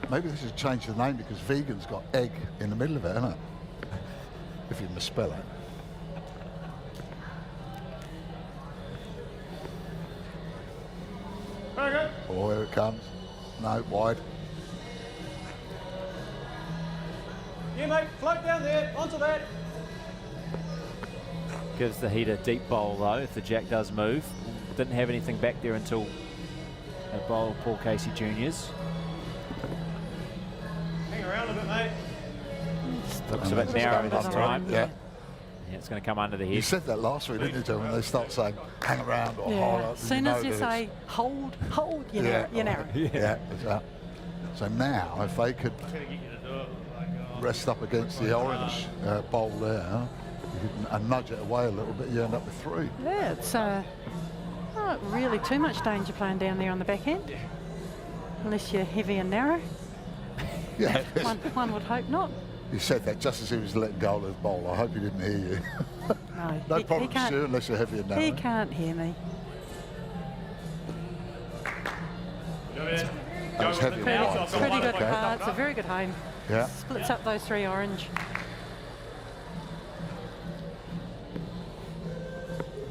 Maybe they should change the name because vegan's got egg in the middle of it, isn't it? If you misspell it. Very good. Oh, here it comes. No, wide. Yeah, mate. Float down there. Onto that. Gives the Heat a deep bowl though, if the jack does move. Didn't have anything back there until a bowl of Paul Casey Jr.'s. Hang around a bit, mate. Looks a bit narrow this time. Yeah. Yeah, it's going to come under the You head. said that last week, didn't you, Joe? When they start saying hang around or hold up. As soon as you say hold, you know, you know. Yeah. So now, if they could rest up against the orange bowl there, and nudge it away a little bit, you end up with 3. Yeah, it's not really too much danger playing down there on the back end. Unless you're heavy and narrow. Yeah. One would hope not. You said that just as he was letting go of the bowl. I hope he didn't hear you. No, No he problem, can't, Stu, unless you're heavy and narrow. he can't hear me. That was heavy and wide. It's pretty good par. It's a very good home. Yeah. Splits up those 3 orange.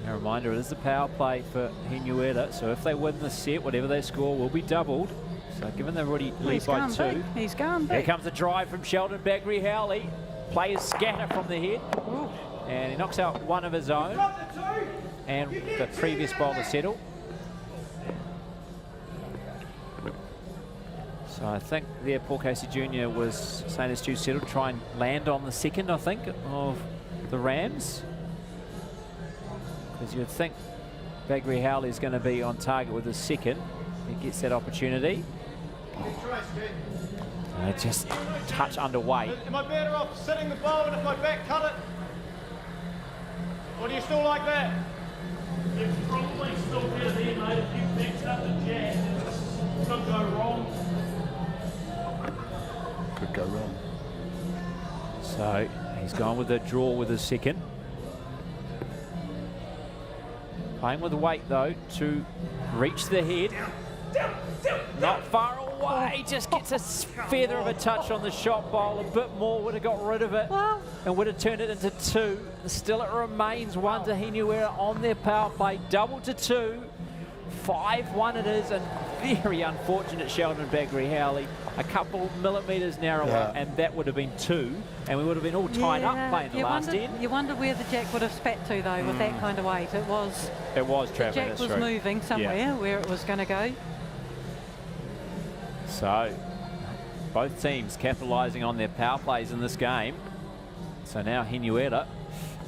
A reminder, it is the power play for Hinuera, so if they win the set, whatever they score will be doubled. So given they've already lead by 2. He's gone Here big. comes a drive from Sheldon Bagri-Howley. Players scatter from the head. Ooh. And he knocks out one of his own. And the previous bowler settle. So I think there Paul Casey Jr. was saying as Stu settled, try and land on the second, I think, of the Rams. Because you'd think Bagri-Howley is going to be on target with his second. He gets that opportunity. Just touch underweight. Am I better off sitting the bowl and if my back cut it? Or do you still like that? It's probably still better there, mate. If you picked up the jack, it could go wrong. Could go wrong. So he's gone with a draw with his second. Playing with the weight though to reach the head. Not far away, just gets a feather of a touch on the shot bowl. A bit more would have got rid of it and would have turned it into 2. Still it remains 1 to Hinuera on their power play. Double to 2. 5-1 it is, and very unfortunate Sheldon Bagri-Howley. A couple millimetres narrower, and that would have been 2, and we would have been all tied up playing the last end. You wonder where the jack would have spat to though with that kind of weight. It was travelling. the jack was moving somewhere where it was going to go. So both teams capitalising on their power plays in this game. So now Hinuera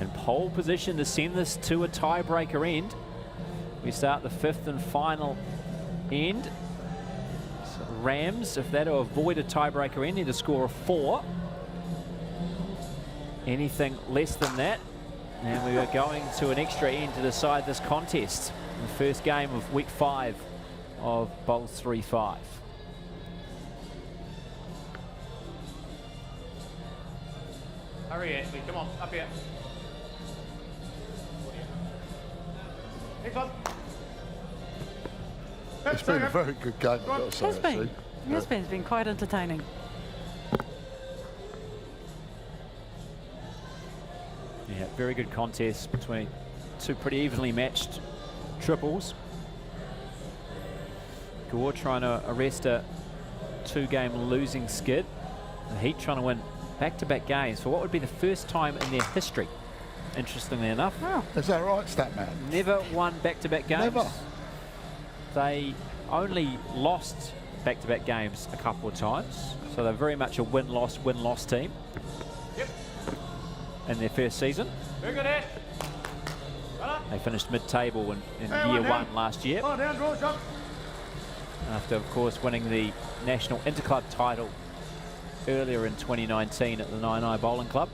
in pole position to send this to a tiebreaker end. We start the 5th and final end. So Rams, if they're to avoid a tiebreaker end, need to score a 4. Anything less than that, and we are going to an extra end to decide this contest. The first game of week 5 of BOWLS3FIVE. Hurry, Ashley. Come on, up here. Next one. It's been a very good game, I've got to say, It has been. actually. It has been. It's been quite entertaining. Yeah, very good contest between 2 pretty evenly matched triples. Gore trying to arrest a 2-game losing skid. The Heat trying to win back-to-back games for what would be the first time in their history interestingly enough. Oh. Is that right, Statman? Never won back-to-back games. Never. They only lost back-to-back games a couple of times. So they're very much a win-loss team. Yep. In their first season. Very good, Ash. Well They finished mid-table in Hey, year one one down. last year. Oh, down, draw shot. After, of course, winning the National Interclub title earlier in 2019 at the Nainai Bowling Club.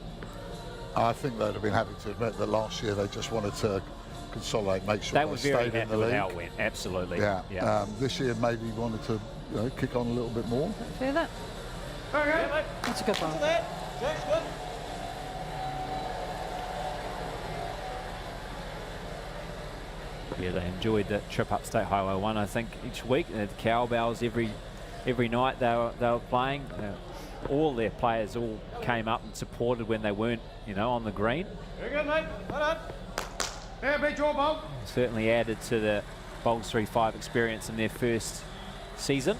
I think they'd have been happy to admit that last year they just wanted to consolidate, make sure They they were very stayed in happy the with league. how it went, absolutely. Yeah. This year maybe wanted to kick on a little bit more. Fair that. Okay. mate. That's a good ball. That. Jack's good. Yeah, they enjoyed that trip up State Highway 1, I think, each week. They had cowbells every night they were playing. All their players all came up and supported when they weren't, on the green. Very good, mate. Well done. Yeah, big draw ball. Certainly added to the BOWLS3FIVE experience in their first season.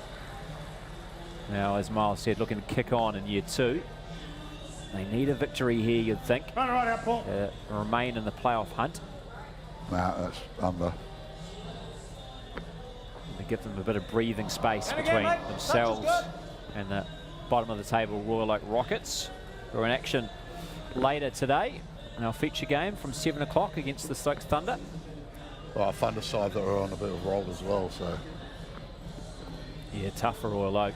Now, as Miles said, looking to kick on in year 2. They need a victory here, you'd think, Run right out, Paul. remain in the playoff hunt. Nah, that's under. To give them a bit of breathing space And between again, mate. themselves Touch is and the bottom of the table Royal Oak Rockets, who are in action later today in our feature game from 7 o'clock against the Stokes Thunder. Well, I found a side that are on a bit of a roll as well, so. Yeah, tough for Royal Oak.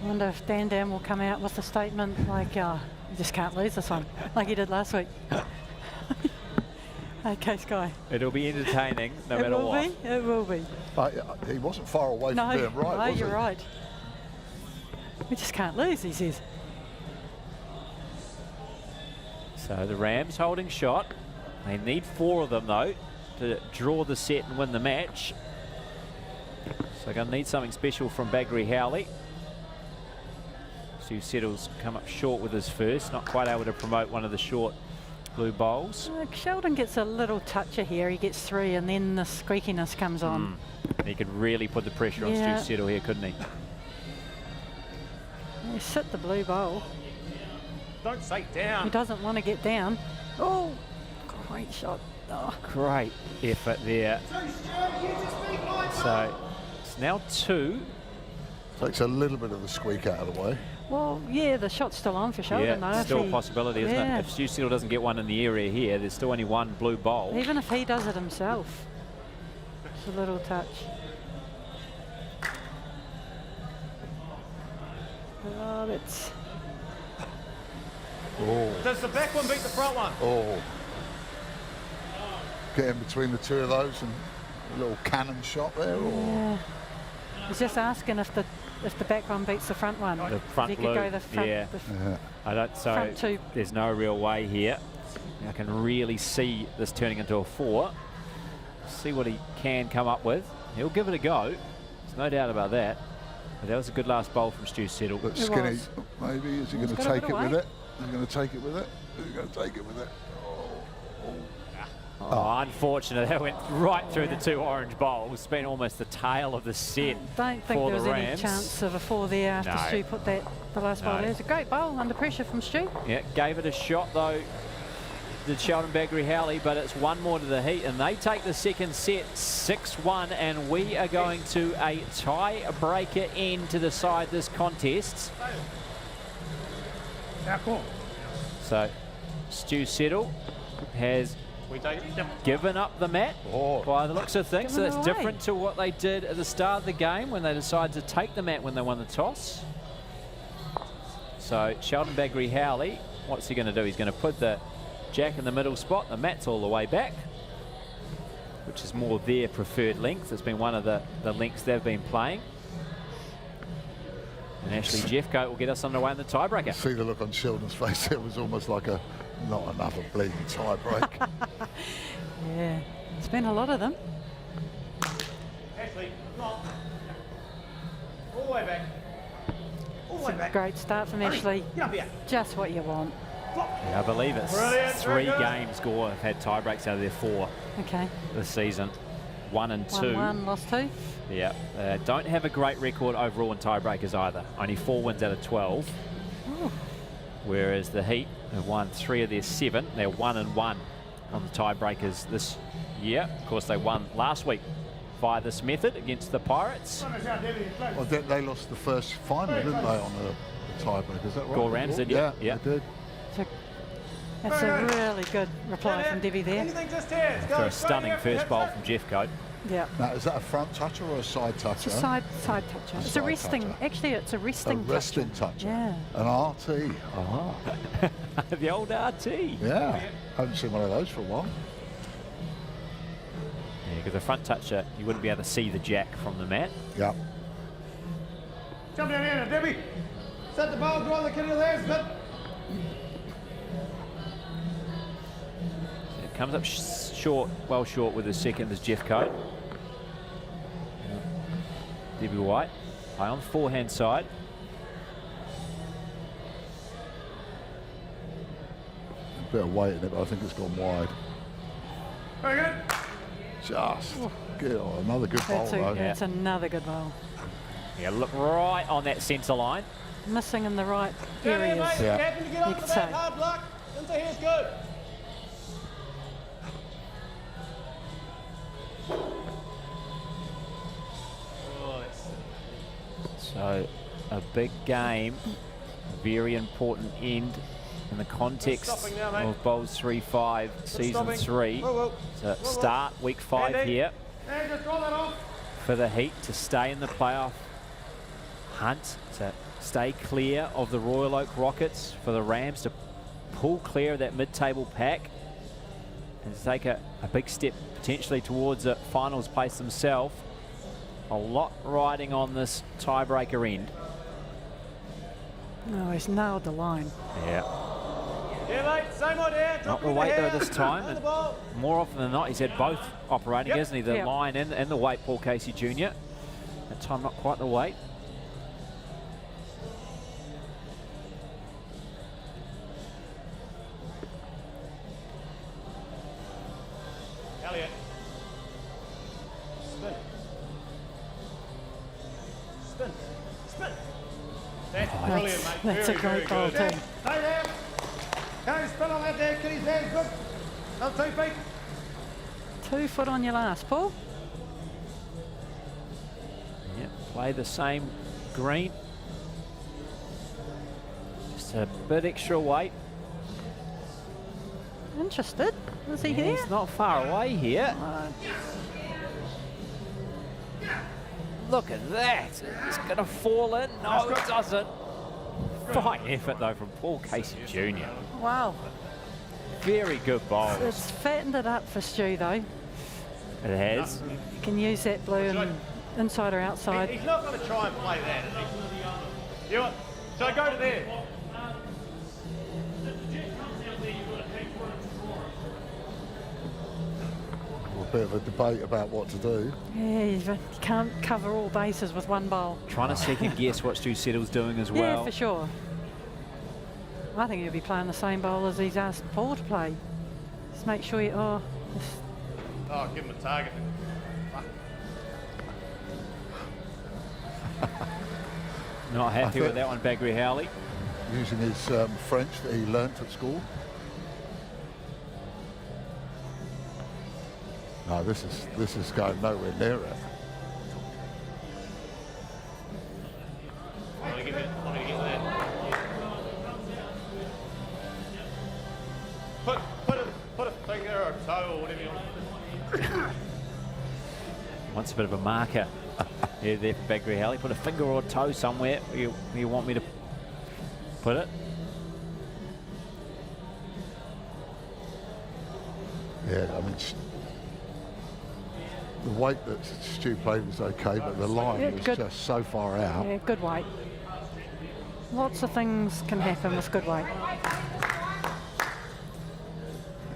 I wonder if Dan Dan will come out with a statement like, you just can't lose this one, like he did last week. Okay, Sky. It'll be entertaining no matter what. It will be. He wasn't far away from being right, no, was you're he? right. We just can't lose, he says. So the Rams holding shot. They need 4 of them, though, to draw the set and win the match. So they're going to need something special from Baggery Howley. Stu Settle's come up short with his first, not quite able to promote one of the short blue bowls. Sheldon gets a little toucher here. He gets 3 and then the squeakiness comes on. He could really put the pressure on Stu Settle here, couldn't he? He sit the blue bowl. Don't say down. He doesn't want to get down. Oh, great shot. Oh. Great effort there. So it's now 2. Takes a little bit of the squeak out of the way. Well, yeah, the shot's still on for Sheldon, though. Yeah, if still a he- possibility, isn't yeah. it? If Stu Settle doesn't get one in the area here, there's still only 1 blue bowl. Even if he does it himself, it's a little touch. Oh, that's... Oh, Does the back one beat the front one? oh. Get in between the two of those and a little cannon shot there. Or Yeah. He's just asking if the back one beats the front one. The If front he blue, could go the front, yeah. yeah. I don't. So Front 2. there's no real way here. I can really see this turning into a 4. See what he can come up with. He'll give it a go. There's no doubt about that. But that was a good last bowl from Stu Settle. But It Skinny, was. maybe, is he going to got a take bit it with away. it? Is he going to take it with it? Is he going to take it with it? Oh, unfortunate. That went right through the 2 orange bowls. It's been almost the tail of the set Don't think for there the was any Rams. chance of a 4 there after No. Stu put the last bowl No. there. It's a great bowl under pressure from Stu. Yeah, gave it a shot though. Did Sheldon Baggery Howley, but it's 1 more to the Heat, and they take the second set 6-1, and we are going to a tie-breaker end to decide this contest. Now, cool. So Stu Settle has We take it. given up the mat by the looks of things. So Given that's it away. different to what they did at the start of the game when they decided to take the mat when they won the toss. So Sheldon Baggery Howley, what's he going to do? He's going to put the jack in the middle spot. The mat's all the way back, which is more their preferred length. It's been one of the lengths they've been playing. And Ashley Jeffcoat will get us underway in the tiebreaker. See the look on Sheldon's face. It was almost like a not another bleeding tie break. Yeah, it's been a lot of them. Actually, not. All the way back. All the way back. Great start from Ashley. Get up here. Just what you want. Yeah, I believe it's Brilliant, 3 very good. games Gore have had tie breaks out of their 4 Okay. this season. 1 and 2. 1-1, lost 2. Yeah, don't have a great record overall in tiebreakers either. Only 4 wins out of 12. Ooh. Whereas the Heat have won 3 of their 7. They're 1 and 1 on the tiebreakers this year. Of course, they won last week via this method against the Pirates. Well, they lost the first final, didn't they, on the tiebreak? Is that right? Gore Rams did, yeah. Yeah, They did. So that's a really good reply from Debbie there. Anything just here. For a stunning first bowl from Jeff Coate. Yeah. Now, is that a front toucher or a side toucher? It's a side toucher. It's a side resting. toucher. Actually, it's a resting. A resting toucher. Yeah. An RT. Oh. The old RT. Yeah. Haven't seen one of those for a while. Yeah, because the front toucher, you wouldn't be able to see the jack from the mat. Yeah. Jump down here now, Debbie. Set the ball, draw the kid into there, Smith. It comes up short, well short with the second as Jeff Coate. Debbie White, high on the forehand side. A bit of weight in it, but I think it's gone wide. Very good. Just good. Oh, another good bowl, though. That's another good bowl. Yeah, look right on that centre line. Missing in the right Down here, areas. mate. Yeah. Captain to get You onto could that. say. Hard luck. Into here's good. So a big game, very important end in the context stopping now, mate. of BOWLS3FIVE Season stopping. 3. Whoa. To start week 5 Andy. here Hey, just draw that off. for the Heat to stay in the playoff hunt, to stay clear of the Royal Oak Rockets, for the Rams to pull clear of that mid-table pack and to take a big step potentially towards a finals place themselves. A lot riding on this tiebreaker end. Oh, he's nailed the line. Yeah. Yeah, mate. Same idea. Not Drop the in weight though here. this time. On the And ball. more often than not, he's had both operating, Yep. hasn't he? The Yep. line and the weight, Paul Casey Jr. That time not quite the weight. Elliot. Spin. Spin. Spin. That's brilliant, mate. That's a Very, great very bowl good. too. Stay there. Go spin on that there, kitty's there. Good. Another 2 feet. 2 foot on your last, Paul. Yeah, play the same green. Just a bit extra weight. Interested? Is he Yeah, here? he's not far away here. Look at that. It's going to fall in. No, it doesn't. Fine effort, though, from Paul Casey Jr. Wow. Very good bowl. It's fattened it up for Stu, though. It has. You can use that blue and inside or outside. He's not going to try and play that. You know what? So go to there. A bit of a debate about what to do. Yeah, you can't cover all bases with one bowl. Trying to second guess what Stu Settle's doing as well. Yeah, for sure. I think he'll be playing the same bowl as he's asked Paul to play. Just make sure you... Oh, Oh, give him a target. Not happy with that one, Bagri Howley. Using his French that he learnt at school. No, this is going nowhere near it. Want to get that? Put a finger or a toe or whatever you want. Wants a bit of a marker. Yeah, there for Bagri Howley. Put a finger or a toe somewhere where you want me to put it. Yeah, I mean, the weight that Stu played was okay, but the line Yeah, was good. just so far out. yeah, good weight. Lots of things can happen with good weight.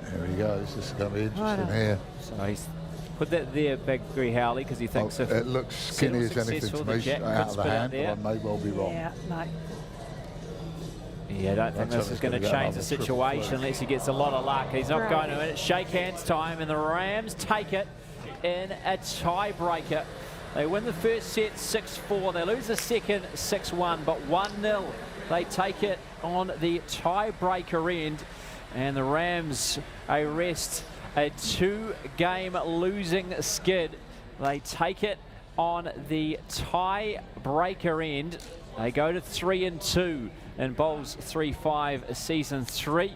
There he goes. This is going to be interesting Righto. here. So he's put that there, Bagri Howley, because he thinks if It looks skinny as Settle's anything to successful, the me, jack out could of the spin out hand, there. but I may well be wrong. Yeah, no. Yeah, I don't think That's this is how going to it's gonna change go. the Triple situation flush. unless he gets a lot of luck. He's not Right. going to. It's shake hands time, and the Rams take it in a tiebreaker. They win the first set 6-4. They lose the second 6-1, but 1-0. They take it on the tiebreaker end, and the Rams arrest a 2-game losing skid. They take it on the tiebreaker end. They go to 3-2 in BOWLS3FIVE Season 3.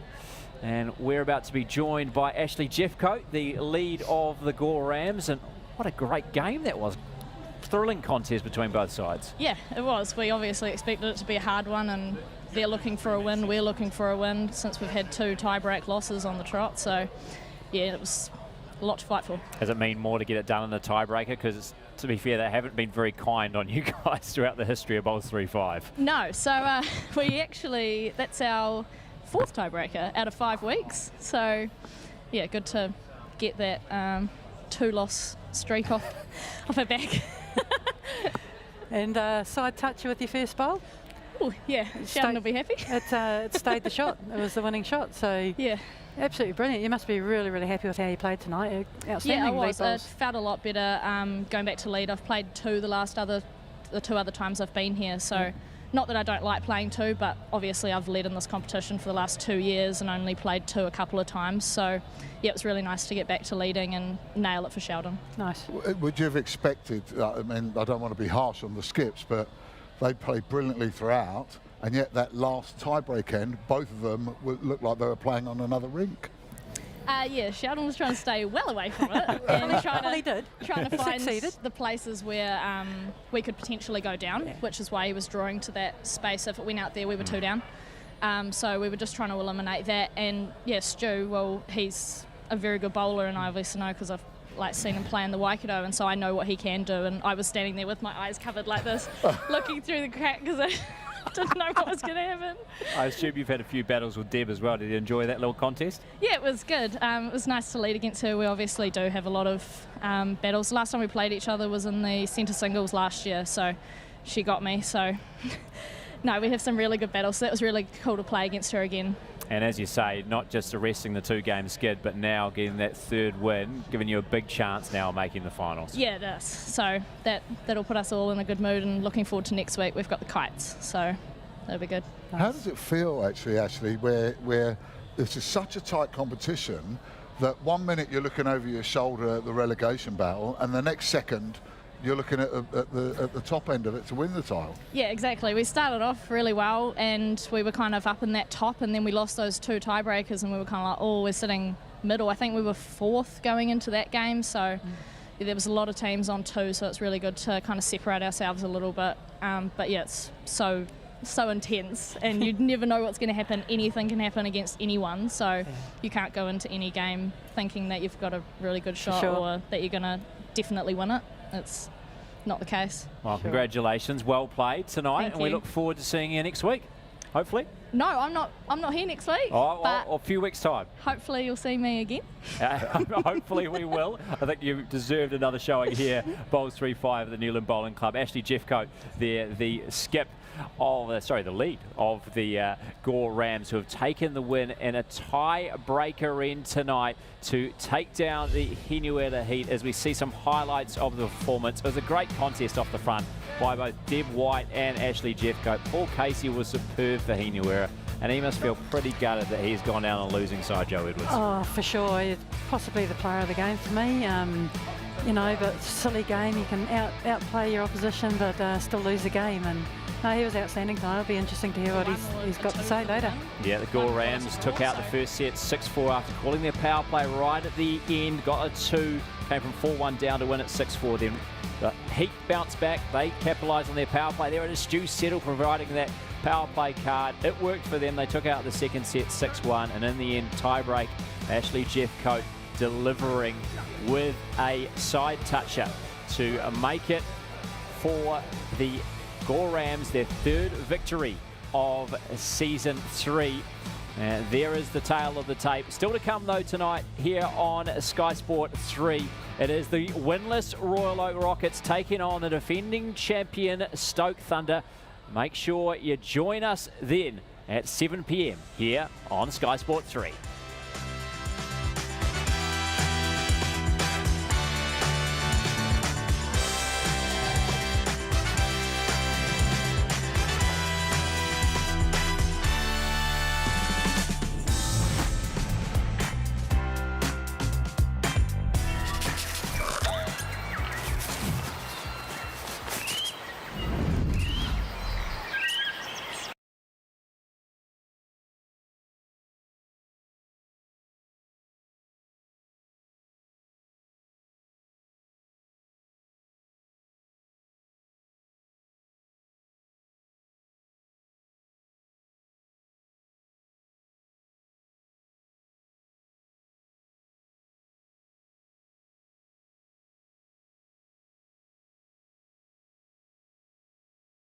And we're about to be joined by Ashley Jeffcoat, the lead of the Gore Rams. And what a great game that was. Thrilling contest between both sides. Yeah, it was. We obviously expected it to be a hard one, and they're looking for a win. We're looking for a win since we've had 2 tie-break losses on the trot. So, yeah, it was a lot to fight for. Does it mean more to get it done in the tiebreaker? Because, to be fair, they haven't been very kind on you guys throughout the history of BOWLS3FIVE. No, so we actually, that's our 4th tiebreaker out of 5 weeks. So, yeah, good to get that 2-loss streak off our back. And side toucher with your first bowl? Oh, yeah, Sheldon will be happy. It stayed the shot. It was the winning shot. So, yeah. Absolutely brilliant. You must be really, really happy with how you played tonight. Outstanding. Yeah, I was. lead bowls. It felt a lot better going back to lead. I've played 2 the 2 other times I've been here. So, not that I don't like playing 2, but obviously I've led in this competition for the last 2 years and only played 2 a couple of times. So, yeah, it was really nice to get back to leading and nail it for Sheldon. Nice. Would you have expected, I mean, I don't want to be harsh on the skips, but they played brilliantly throughout, and yet that last tiebreak end, both of them looked like they were playing on another rink. Yeah, Sheldon was trying to stay well away from it and trying to find Succeeded. the places where we could potentially go down, which is why he was drawing to that space. If it went out there, we were 2 down. So we were just trying to eliminate that. And yeah, Stu, well, he's a very good bowler, and I obviously know because I've seen him play in the Waikato, and so I know what he can do. And I was standing there with my eyes covered like this, looking through the crack because I didn't know what was going to happen. I assume you've had a few battles with Deb as well. Did you enjoy that little contest? Yeah, it was good. It was nice to lead against her. We obviously do have a lot of battles. The last time we played each other was in the centre singles last year, so she got me. So, no, we have some really good battles. So that was really cool to play against her again. And as you say, not just arresting the 2-game skid, but now getting that 3rd win, giving you a big chance now of making the finals. Yeah, it is. So that'll put us all in a good mood, and looking forward to next week. We've got the kites, so that'll be good. How does it feel, actually, Ashley, where this is such a tight competition that 1 minute you're looking over your shoulder at the relegation battle, and the next second you're looking at the top end of it to win the title? Yeah, exactly. We started off really well, and we were kind of up in that top, and then we lost those 2 tiebreakers, and we were kind of like, oh, we're sitting middle. I think we were 4th going into that game, so yeah, there was a lot of teams on 2, so it's really good to kind of separate ourselves a little bit. But yeah, it's so intense, and you never know what's going to happen. Anything can happen against anyone, so you can't go into any game thinking that you've got a really good shot or that you're going to definitely win it. It's not the case. Well, congratulations. Well played tonight. Thank we you. look forward to seeing you next week, hopefully. No, I'm not here next week. But a few weeks' time. Hopefully you'll see me again. Hopefully we will. I think you deserved another showing here. BOWLS3FIVE at the Newland Bowling Club. Ashley Jeffcoat there, the skip of, the lead of the Gore Rams, who have taken the win in a tie-breaker end tonight to take down the Hinuera Heat. As we see some highlights of the performance, it was a great contest off the front by both Deb White and Ashley Jeffcoat. Paul Casey was superb for Hinuera, and he must feel pretty gutted that he's gone down on the losing side, Joe Edwards. Oh, for sure. He's possibly the player of the game for me. You know, but silly game. You can outplay your opposition, but still lose the game. And no, he was outstanding tonight. It'll be interesting to hear what he's got to say later. Yeah, the Gore Rams took out the first set 6-4 after calling their power play right at the end. Got a 2, came from 4-1 down to win at 6-4. Then the Heat bounced back. They capitalised on their power play there. It is Stu Settle providing that power play card. It worked for them. They took out the second set 6-1, and in the end, tiebreak, Ashley Jeffcoat delivering with a side toucher to make it for the Gore Rams, their 3rd victory of Season 3. And there is the tail of the tape. Still to come, though, tonight here on Sky Sport 3. It is the winless Royal Oak Rockets taking on the defending champion Stoke Thunder. Make sure you join us then at 7 p.m. here on Sky Sport 3.